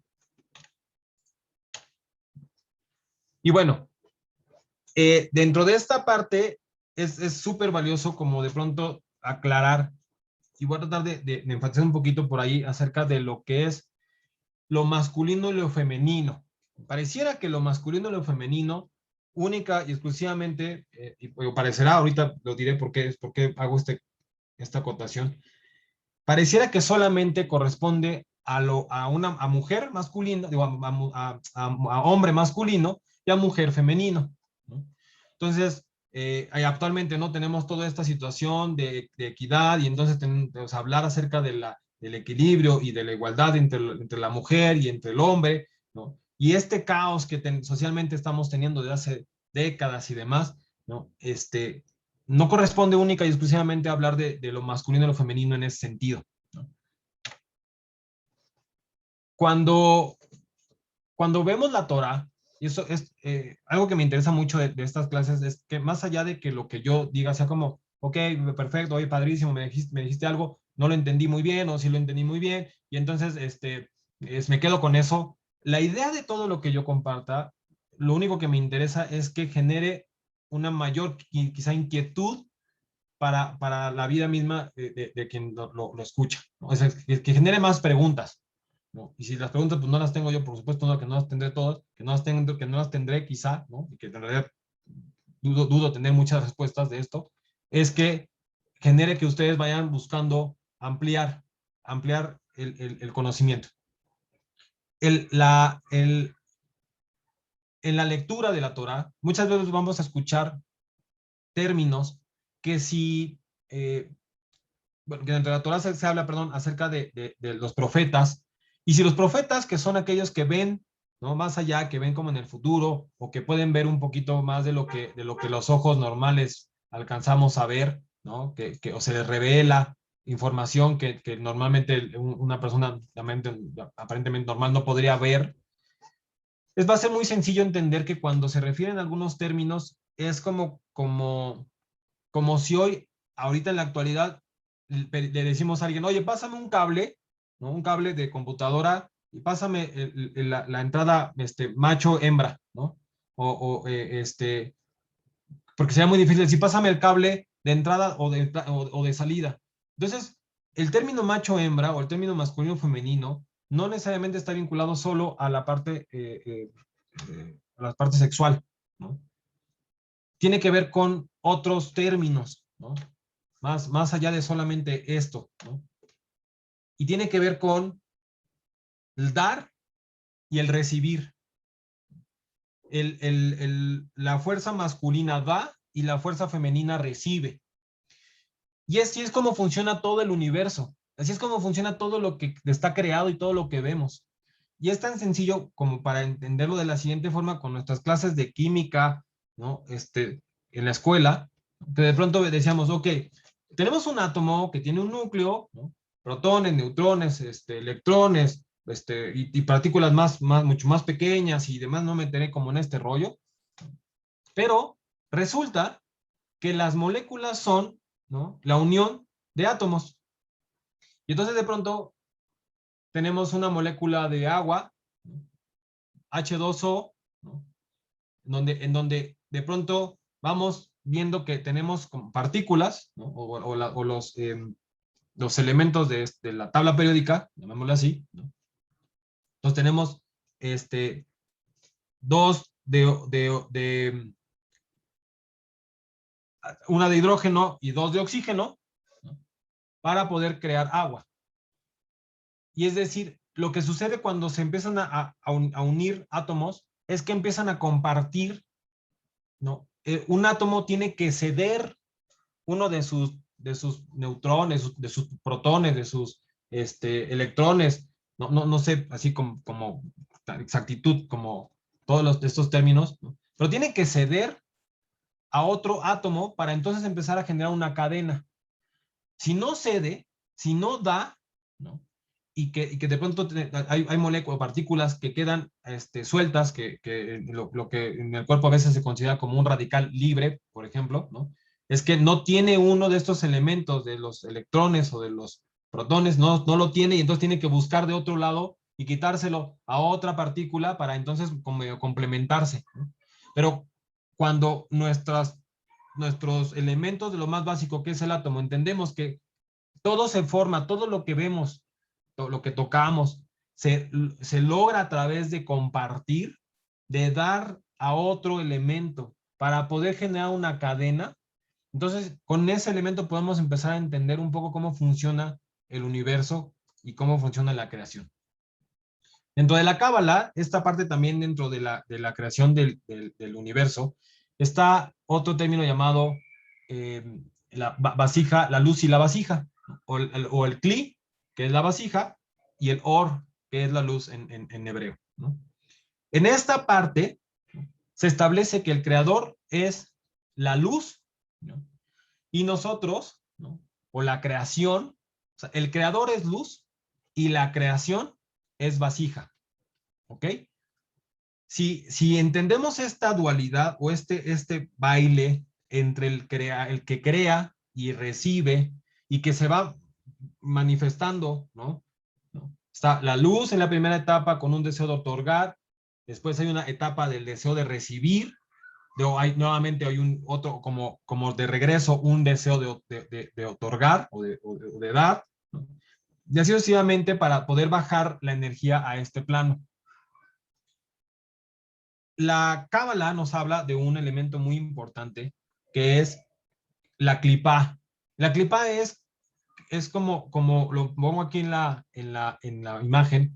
Y bueno, dentro de esta parte es súper valioso como de pronto aclarar, y voy a tratar de enfatizar un poquito por ahí acerca de lo que es lo masculino y lo femenino. Pareciera que lo masculino y lo femenino, única y exclusivamente, y parecerá, ahorita lo diré por qué hago esta acotación, pareciera que solamente corresponde a una mujer masculina, digo, a hombre masculino y a mujer femenino, ¿no? Entonces, actualmente no tenemos toda esta situación de equidad, y entonces tenemos hablar acerca del equilibrio y de la igualdad entre la mujer y entre el hombre, ¿no? Y este caos que socialmente estamos teniendo desde hace décadas y demás, ¿no? No corresponde única y exclusivamente a hablar de lo masculino y lo femenino en ese sentido, ¿no? Cuando, cuando vemos la Torah, y eso es algo que me interesa mucho de estas clases, es que más allá de que lo que yo diga sea como, ok, perfecto, oye, padrísimo, me dijiste algo, no lo entendí muy bien, o sí lo entendí muy bien, y entonces me quedo con eso. La idea de todo lo que yo comparta, lo único que me interesa es que genere una mayor quizá inquietud para la vida misma de quien lo escucha, ¿no? O sea, que genere más preguntas, ¿no? Y si las preguntas pues no las tengo yo, por supuesto, no, que no las tendré todas, que no las tendré quizá, ¿no? Y que en realidad dudo tener muchas respuestas de esto, es que genere que ustedes vayan buscando ampliar el conocimiento. En la lectura de la Torah, muchas veces vamos a escuchar términos que si bueno, que dentro de la Torah se habla, perdón, acerca de los profetas. Y si los profetas, que son aquellos que ven, ¿no? Más allá, que ven como en el futuro, o que pueden ver un poquito más de lo que los ojos normales alcanzamos a ver, ¿no? O se les revela información que normalmente una persona aparentemente normal no podría ver, va a ser muy sencillo entender que cuando se refieren a algunos términos, es como si hoy, ahorita en la actualidad, le decimos a alguien, oye, pásame un cable, ¿no? Un cable de computadora, y pásame la entrada macho-hembra, ¿no? O porque sería muy difícil decir, pásame el cable de entrada o de salida. Entonces, el término macho-hembra o el término masculino-femenino no necesariamente está vinculado solo a a la parte sexual, ¿no? Tiene que ver con otros términos, ¿no? Más allá de solamente esto, ¿no? Y tiene que ver con el dar y el recibir. La fuerza masculina da y la fuerza femenina recibe. Y así es como funciona todo el universo. Así es como funciona todo lo que está creado y todo lo que vemos. Y es tan sencillo como para entenderlo de la siguiente forma con nuestras clases de química, ¿no? En la escuela, que de pronto decíamos, ok, tenemos un átomo que tiene un núcleo, ¿no? Protones, neutrones, electrones, y partículas mucho más pequeñas y demás, no me meteré como en este rollo, pero resulta que las moléculas son, ¿no? La unión de átomos. Y entonces de pronto tenemos una molécula de agua, ¿no? H2O, ¿no? En donde de pronto vamos viendo que tenemos partículas, ¿no? O los elementos de la tabla periódica, llamémoslo así, ¿no? Entonces tenemos dos una de hidrógeno y dos de oxígeno, ¿no? Para poder crear agua. Y es decir, lo que sucede cuando se empiezan a unir átomos es que empiezan a compartir, ¿no? Un átomo tiene que ceder uno de sus neutrones, de sus protones, de sus electrones, no sé, así como exactitud, como todos estos términos, ¿no? Pero tiene que ceder a otro átomo para entonces empezar a generar una cadena. Si no cede, si no da, ¿no? Y que de pronto hay moléculas, partículas que quedan sueltas, lo que en el cuerpo a veces se considera como un radical libre, por ejemplo, ¿no? Es que no tiene uno de estos elementos de los electrones o de los protones, no lo tiene y entonces tiene que buscar de otro lado y quitárselo a otra partícula para entonces como complementarse, ¿no? Pero cuando nuestros elementos de lo más básico que es el átomo, entendemos que todo se forma, todo lo que vemos, todo lo que tocamos, se logra a través de compartir, de dar a otro elemento para poder generar una cadena. Entonces, con ese elemento podemos empezar a entender un poco cómo funciona el universo y cómo funciona la creación. Dentro de la Cábala, esta parte también dentro de la creación del universo, está otro término llamado la vasija, la luz y la vasija, o el Kli, que es la vasija, y el Or, que es la luz en hebreo, ¿no? En esta parte se establece que el creador es la luz, ¿no? Y nosotros, ¿no? O la creación, o sea, el creador es luz y la creación es vasija. ¿Ok? Si entendemos esta dualidad o este baile entre el que crea y recibe y que se va manifestando, ¿no? Está la luz en la primera etapa con un deseo de otorgar, después hay una etapa del deseo de recibir, nuevamente hay un otro como de regreso, un deseo de otorgar o de dar, ¿no? Y así sucesivamente para poder bajar la energía a este plano. La Cábala nos habla de un elemento muy importante que es la clipá. La clipá es como lo pongo aquí en la imagen,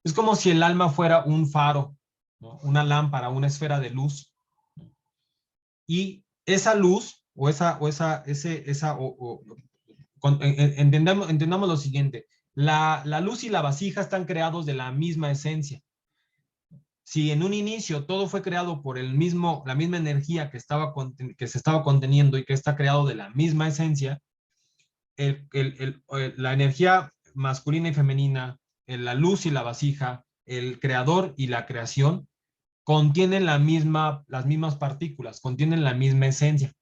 es como si el alma fuera un faro, ¿no? Una lámpara, una esfera de luz. Y esa luz entendamos lo siguiente, la luz y la vasija están creados de la misma esencia. Si en un inicio todo fue creado por la misma energía que se estaba conteniendo y que está creado de la misma esencia, la energía masculina y femenina, la luz y la vasija, el creador y la creación, contienen las mismas partículas, contienen la misma esencia.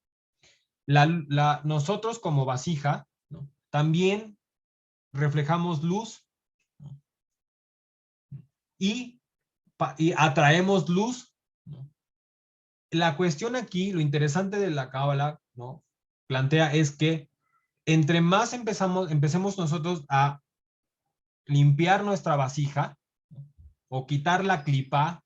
Nosotros como vasija, ¿no? También reflejamos luz, ¿no? y atraemos luz, ¿no? la cuestión aquí, lo interesante de la cábala, ¿no? Plantea es que entre más empecemos nosotros a limpiar nuestra vasija, ¿no? O quitar la clipa,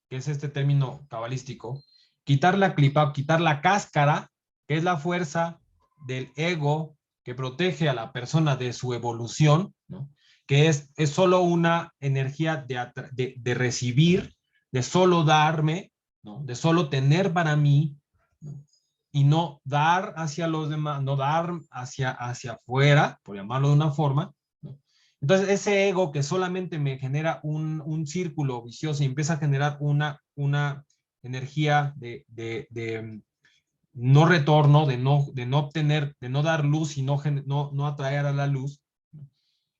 que es este término cabalístico, quitar la clipa, quitar la cáscara, que es la fuerza del ego que protege a la persona de su evolución, ¿no? Que es solo una energía de recibir, de solo darme, ¿no? De solo tener para mí, ¿no? Y no dar hacia los demás, no dar hacia afuera, por llamarlo de una forma, ¿no? Entonces, ese ego que solamente me genera un círculo vicioso y empieza a generar una energía de no retorno, de no obtener, de no dar luz y no atraer a la luz,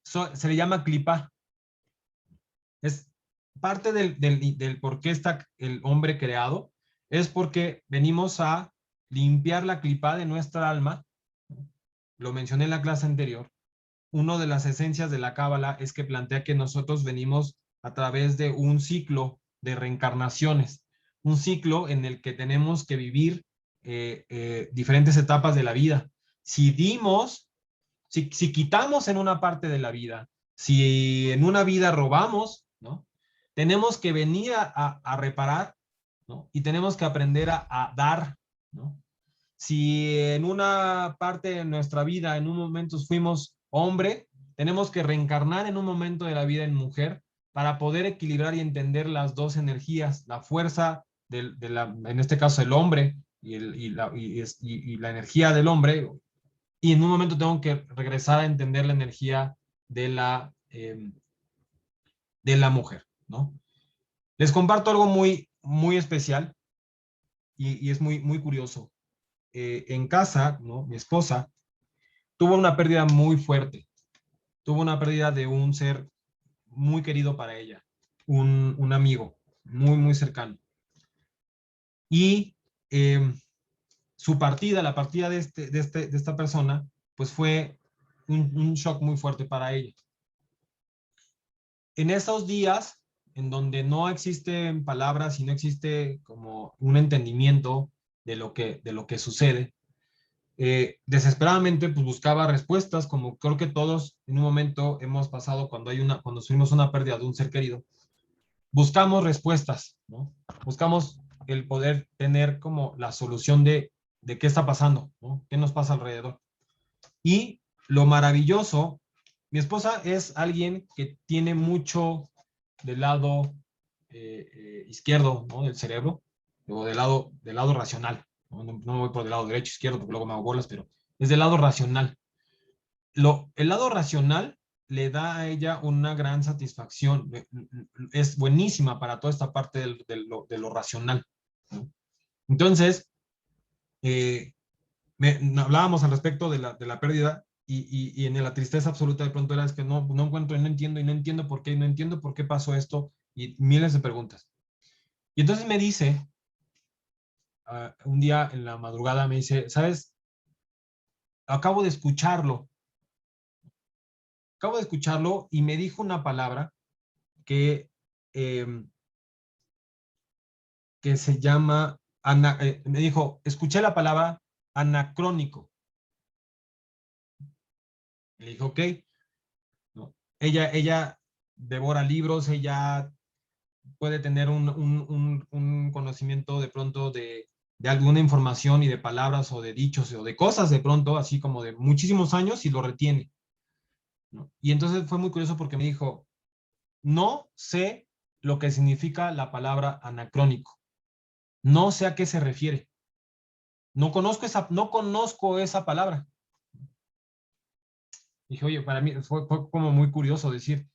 se le llama clipa. Es parte del por qué está el hombre creado, es porque venimos a limpiar la clipa de nuestra alma. Lo mencioné en la clase anterior. Una de las esencias de la Cábala es que plantea que nosotros venimos a través de un ciclo de reencarnaciones, un ciclo en el que tenemos que vivir diferentes etapas de la vida. Si dimos, si quitamos en una parte de la vida, si en una vida robamos, ¿no? Tenemos que venir a reparar, ¿no? Y tenemos que aprender a dar, ¿no? Si en una parte de nuestra vida, en un momento fuimos hombre, tenemos que reencarnar en un momento de la vida en mujer para poder equilibrar y entender las dos energías, la fuerza en este caso el hombre y la energía del hombre, y en un momento tengo que regresar a entender la energía de la mujer, ¿no? Les comparto algo muy, muy especial y es muy, muy curioso. En casa, ¿no? Mi esposa tuvo una pérdida muy fuerte. Tuvo una pérdida de un ser muy querido para ella, un amigo muy, muy cercano. Y su partida, la partida de esta persona, pues fue un shock muy fuerte para ella. En esos días, en donde no existen palabras y no existe como un entendimiento de lo que sucede, desesperadamente pues buscaba respuestas, como creo que todos en un momento hemos pasado cuando sufrimos una pérdida de un ser querido. Buscamos respuestas, ¿no? Buscamos el poder tener como la solución de qué está pasando, ¿no? ¿Qué nos pasa alrededor? Y lo maravilloso, mi esposa es alguien que tiene mucho del lado izquierdo, ¿no? Del cerebro, o del lado racional. No me voy por el lado derecho, izquierdo, porque luego me hago bolas, pero es del lado racional. El lado racional le da a ella una gran satisfacción. Es buenísima para toda esta parte de lo racional, ¿no? Entonces, eh, hablábamos al respecto de la pérdida y en la tristeza absoluta de pronto era es que no encuentro y no entiendo y no entiendo por qué y no entiendo por qué pasó esto y miles de preguntas. Y entonces me dice, un día en la madrugada me dice, ¿sabes? Acabo de escucharlo, y me dijo una palabra que, eh, que se llama, me dijo, escuché la palabra anacrónico. Le dije, ok, ¿no? Ella devora libros, ella puede tener un conocimiento de pronto de alguna información y de palabras o de dichos o de cosas de pronto, así como de muchísimos años y lo retiene, ¿no? Y entonces fue muy curioso porque me dijo, no sé lo que significa la palabra anacrónico, no sé a qué se refiere, no conozco esa palabra. Dije, oye, para mí fue como muy curioso decir,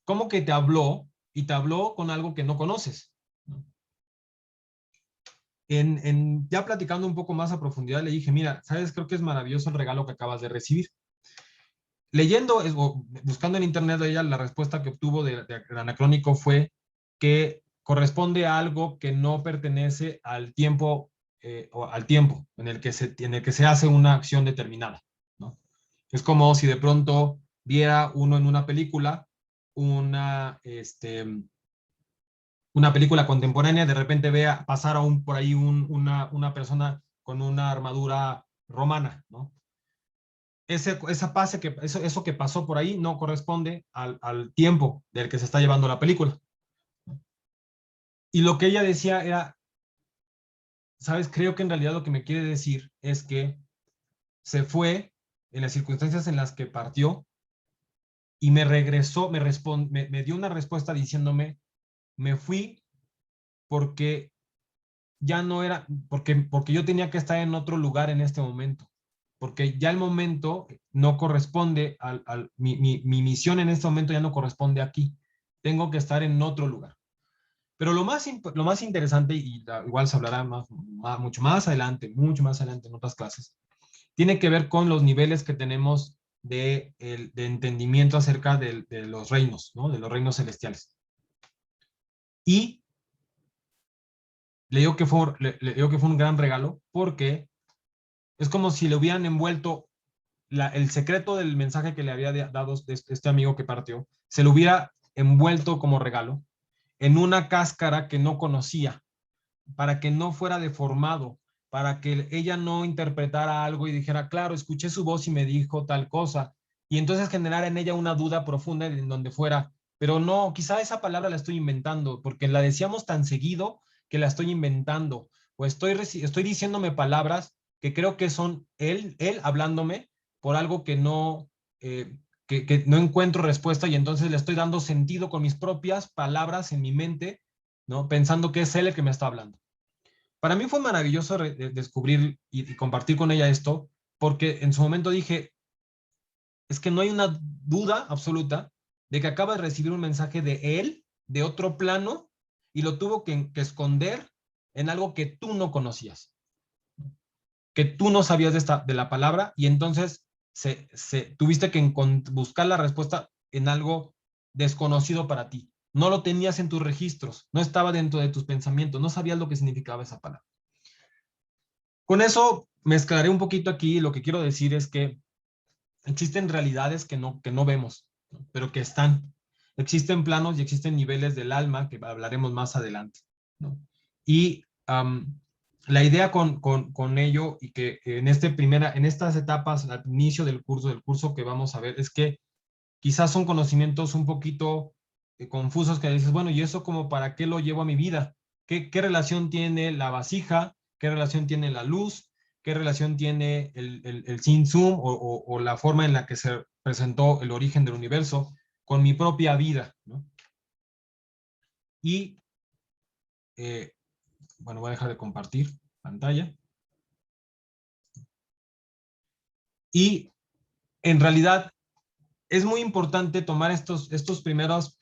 ¿cómo que te habló y te habló con algo que no conoces? ¿No? Ya platicando un poco más a profundidad, le dije, mira, sabes, creo que es maravilloso el regalo que acabas de recibir. Leyendo, buscando en internet de ella, la respuesta que obtuvo del anacrónico fue que corresponde a algo que no pertenece al tiempo, o al tiempo en el que se hace una acción determinada, ¿no? Es como si de pronto viera uno en una película una, una película contemporánea, de repente vea pasar por ahí una persona con una armadura romana, ¿no? Eso que pasó por ahí no corresponde al tiempo del que se está llevando la película. Y lo que ella decía era, ¿sabes? Creo que en realidad lo que me quiere decir es que se fue en las circunstancias en las que partió y me regresó, me dio una respuesta diciéndome, me fui porque ya no era, porque yo tenía que estar en otro lugar en este momento, porque ya el momento no corresponde mi misión en este momento ya no corresponde aquí, tengo que estar en otro lugar. Pero lo más interesante, y igual se hablará mucho más adelante en otras clases, tiene que ver con los niveles que tenemos de entendimiento acerca de los reinos, ¿no? De los reinos celestiales. Y le digo que fue un gran regalo porque es como si le hubieran envuelto el secreto del mensaje que le había dado este amigo que partió, se lo hubiera envuelto como regalo en una cáscara que no conocía, para que no fuera deformado, para que ella no interpretara algo y dijera, claro, escuché su voz y me dijo tal cosa, y entonces generara en ella una duda profunda en donde fuera, pero no, quizá esa palabra la estoy inventando, porque la decíamos tan seguido que la estoy inventando, o estoy diciéndome palabras que creo que son él hablándome por algo eh, que no encuentro respuesta y entonces le estoy dando sentido con mis propias palabras en mi mente, ¿no? Pensando que es él el que me está hablando. Para mí fue maravilloso descubrir y compartir con ella esto, porque en su momento dije, es que no hay una duda absoluta de que acaba de recibir un mensaje de él, de otro plano, y lo tuvo que esconder en algo que tú no conocías, que tú no sabías de la palabra, y entonces tuviste que buscar la respuesta en algo desconocido para ti. No lo tenías en tus registros, no estaba dentro de tus pensamientos, no sabías lo que significaba esa palabra. Con eso mezclaré un poquito aquí. Lo que quiero decir es que existen realidades que no vemos, ¿no? Pero que están. Existen planos y existen niveles del alma que hablaremos más adelante, ¿no? Y la idea con ello y que en estas etapas, al inicio del curso que vamos a ver, es que quizás son conocimientos un poquito confusos que dices, bueno, ¿y eso como para qué lo llevo a mi vida? ¿Qué relación tiene la vasija? ¿Qué relación tiene la luz? ¿Qué relación tiene el Sin Zoom o la forma en la que se presentó el origen del universo con mi propia vida, ¿no? Y, eh, bueno, voy a dejar de compartir pantalla. Y en realidad es muy importante tomar estos primeros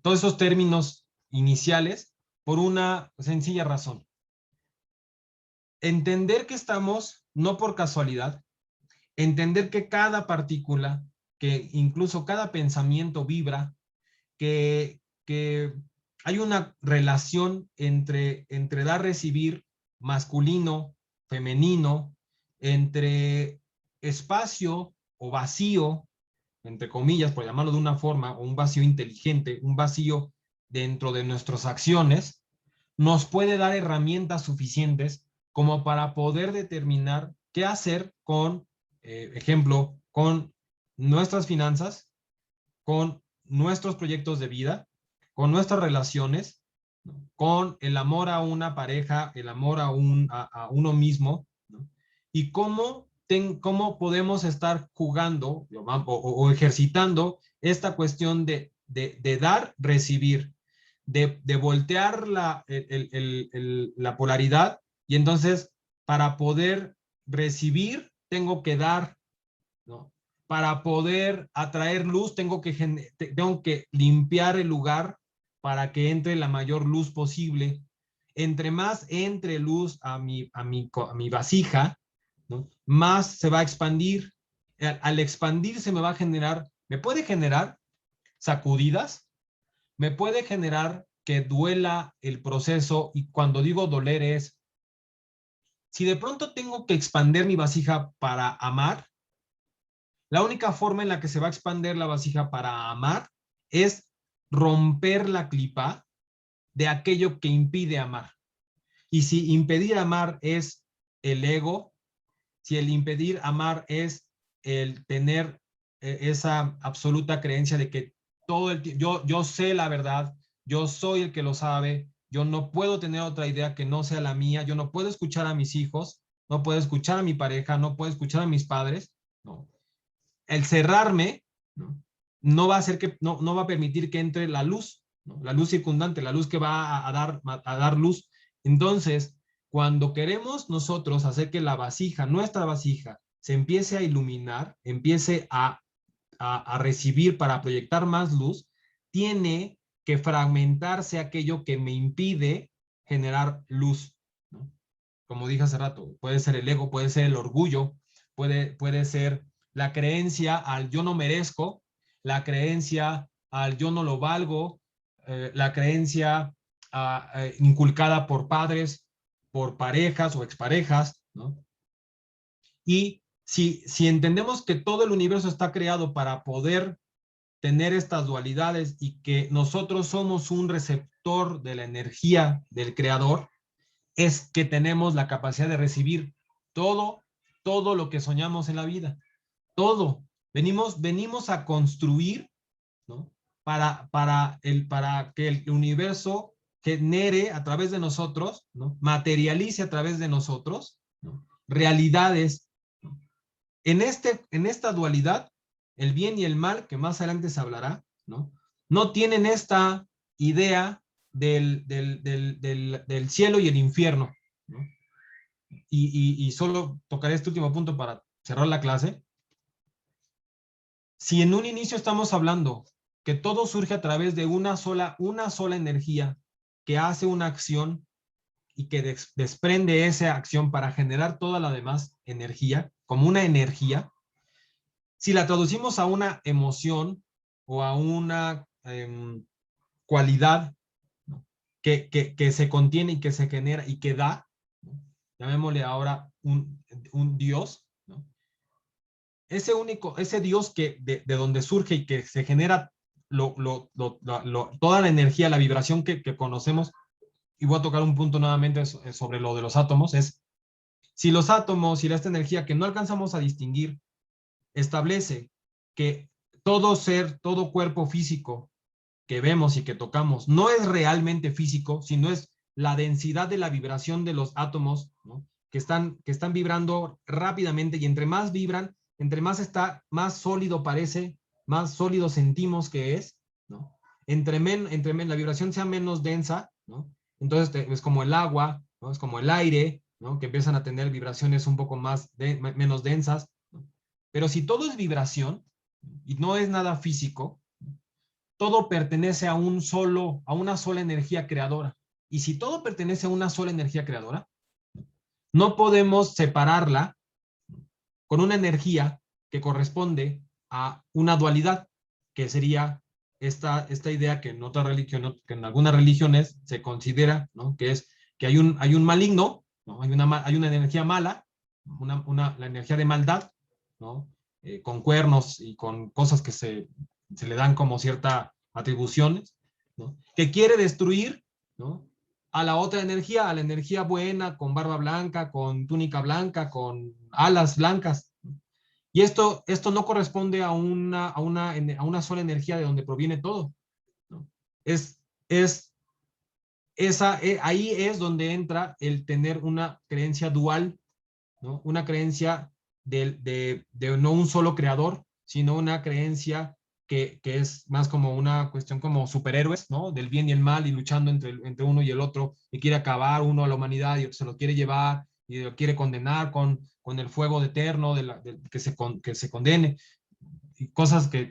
todos esos términos iniciales por una sencilla razón. Entender que estamos no por casualidad, entender que cada partícula, que incluso cada pensamiento vibra, que hay una relación entre dar, recibir, masculino, femenino, entre espacio o vacío, entre comillas, por llamarlo de una forma, o un vacío inteligente, un vacío dentro de nuestras acciones, nos puede dar herramientas suficientes como para poder determinar qué hacer con, ejemplo, con nuestras finanzas, con nuestros proyectos de vida, con nuestras relaciones, ¿no? Con el amor a una pareja, el amor a uno mismo, ¿no? Y cómo podemos estar jugando o ejercitando esta cuestión de dar, recibir, de voltear la polaridad y entonces para poder recibir tengo que dar, ¿no? Para poder atraer luz tengo que limpiar el lugar para que entre la mayor luz posible. Entre más entre luz a mi vasija, ¿no? Más se va a expandir. Al expandirse me puede generar sacudidas, me puede generar que duela el proceso, y cuando digo doler es, si de pronto tengo que expandir mi vasija para amar, la única forma en la que se va a expandir la vasija para amar es romper la clipa de aquello que impide amar. Y si impedir amar es el ego, si el impedir amar es el tener esa absoluta creencia de que todo el tiempo, yo sé la verdad, yo soy el que lo sabe, yo no puedo tener otra idea que no sea la mía, yo no puedo escuchar a mis hijos, no puedo escuchar a mi pareja, no puedo escuchar a mis padres, no. El cerrarme, ¿no? No va a hacer que, no va a permitir que entre la luz, ¿no? La luz circundante, la luz que va a dar luz. Entonces, cuando queremos nosotros hacer que la vasija, nuestra vasija, se empiece a iluminar, empiece a recibir para proyectar más luz, tiene que fragmentarse aquello que me impide generar luz, ¿no? Como dije hace rato, puede ser el ego, puede ser el orgullo, puede ser la creencia al yo no merezco, la creencia al yo no lo valgo, la creencia inculcada por padres, por parejas o exparejas, ¿no? Y si entendemos que todo el universo está creado para poder tener estas dualidades y que nosotros somos un receptor de la energía del creador, es que tenemos la capacidad de recibir todo, todo lo que soñamos en la vida. Todo. Venimos a construir, ¿no? Para que el universo genere a través de nosotros, ¿no? Materialice a través de nosotros, ¿no? Realidades, ¿no? En esta dualidad, el bien y el mal, que más adelante se hablará, ¿no? No tienen esta idea del cielo y el infierno, ¿no? Y solo tocaré este último punto para cerrar la clase. Si en un inicio estamos hablando que todo surge a través de una sola energía que hace una acción y que desprende esa acción para generar toda la demás energía, como una energía, si la traducimos a una emoción o a una cualidad, ¿no? que se contiene y que se genera y que da, ¿no? Llamémosle ahora un Dios, ¿no? Ese Dios que de donde surge y que se genera toda la energía, la vibración que conocemos, y voy a tocar un punto nuevamente sobre lo de los átomos, es si los átomos y esta energía que no alcanzamos a distinguir establece que todo ser, todo cuerpo físico que vemos y que tocamos no es realmente físico, sino es la densidad de la vibración de los átomos, ¿no? que están vibrando rápidamente y entre más vibran, entre más está, más sólido parece, más sólido sentimos que es, ¿no? La vibración sea menos densa, ¿no? Entonces es como el agua, ¿no? Es como el aire, ¿no? Que empiezan a tener vibraciones un poco menos densas, ¿no? Pero si todo es vibración y no es nada físico, todo pertenece a a una sola energía creadora. Y si todo pertenece a una sola energía creadora, no podemos separarla con una energía que corresponde a una dualidad, que sería esta idea que en otra religión, que en algunas religiones se considera, ¿no? Que es que hay un maligno, ¿no? Hay una energía mala, la energía de maldad, ¿no? Con cuernos y con cosas que se le dan como cierta atribuciones, ¿no? Que quiere destruir, ¿no? A la otra energía, a la energía buena, con barba blanca, con túnica blanca, con alas blancas. Y esto no corresponde a una sola energía de donde proviene todo, ¿no? Es, es ahí es donde entra el tener una creencia dual, ¿no? Una creencia de no un solo creador, sino una creencia que es más como una cuestión como superhéroes, ¿no? Del bien y el mal y luchando entre uno y el otro, y quiere acabar uno a la humanidad y se lo quiere llevar y lo quiere condenar con el fuego eterno que se condene, y cosas que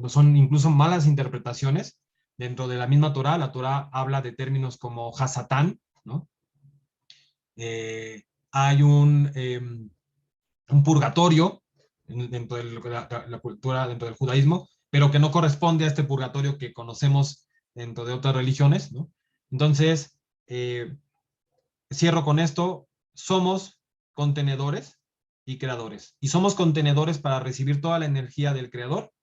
son incluso malas interpretaciones dentro de la misma Torah. La Torah habla de términos como Hasatán, ¿no? Hay un purgatorio dentro de la cultura, dentro del judaísmo, pero que no corresponde a este purgatorio que conocemos dentro de otras religiones, ¿no? Entonces, cierro con esto, somos contenedores y creadores, y somos contenedores para recibir toda la energía del creador,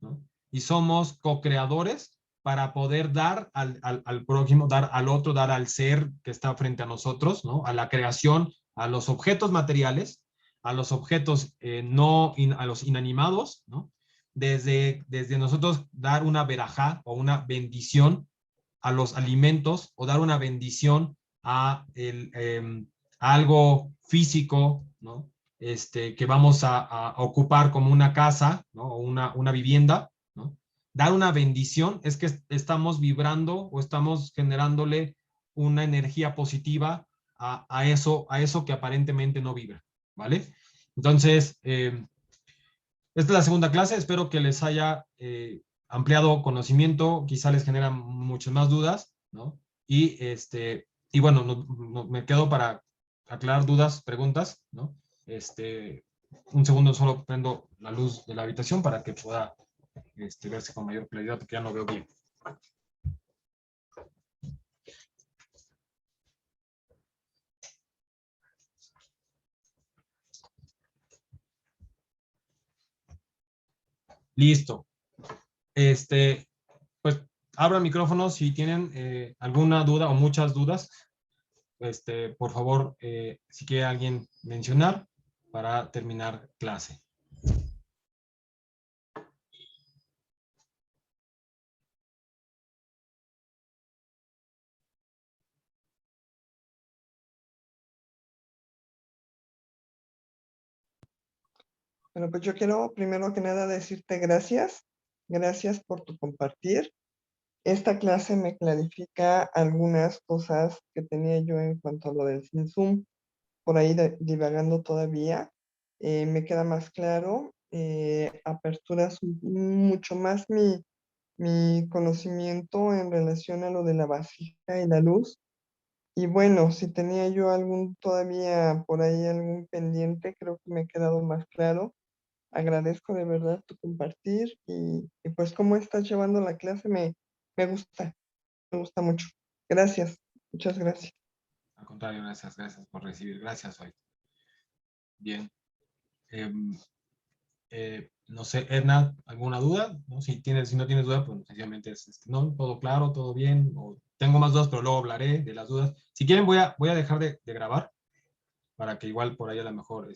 ¿no? Y somos co-creadores para poder dar al prójimo, dar al otro, dar al ser que está frente a nosotros, ¿no? A la creación, a los objetos materiales, a los objetos a los inanimados, ¿no? Desde nosotros dar una verajá o una bendición a los alimentos o dar una bendición a algo físico, ¿no? Que vamos a ocupar como una casa, ¿no? O una vivienda, ¿no? Dar una bendición es que estamos vibrando o estamos generándole una energía positiva a eso que aparentemente no vibra, ¿vale? Entonces, esta es la segunda clase, espero que les haya ampliado conocimiento, quizá les generan muchas más dudas, ¿no? Y bueno, me quedo para aclarar dudas, preguntas, ¿no? Un segundo, solo prendo la luz de la habitación para que pueda verse con mayor claridad, porque ya no veo bien. Listo. Pues abro el micrófono si tienen alguna duda o muchas dudas. Por favor, si quiere alguien mencionar para terminar clase. Bueno, pues yo quiero primero que nada decirte gracias. Gracias por tu compartir. Esta clase me clarifica algunas cosas que tenía yo en cuanto a lo del Sin Zoom, por ahí divagando todavía. Me queda más claro, aperturas mucho más mi conocimiento en relación a lo de la vasija y la luz. Y bueno, si tenía yo todavía por ahí algún pendiente, creo que me ha quedado más claro. Agradezco de verdad tu compartir y pues cómo estás llevando la clase me gusta mucho. Gracias, muchas gracias. Al contrario, gracias por recibir. Gracias, hoy. Bien. No sé, Edna, ¿alguna duda? ¿No? Si no tienes duda, pues sencillamente no, todo claro, todo bien. O tengo más dudas, pero luego hablaré de las dudas. Si quieren, voy a dejar de grabar para que igual por ahí a lo mejor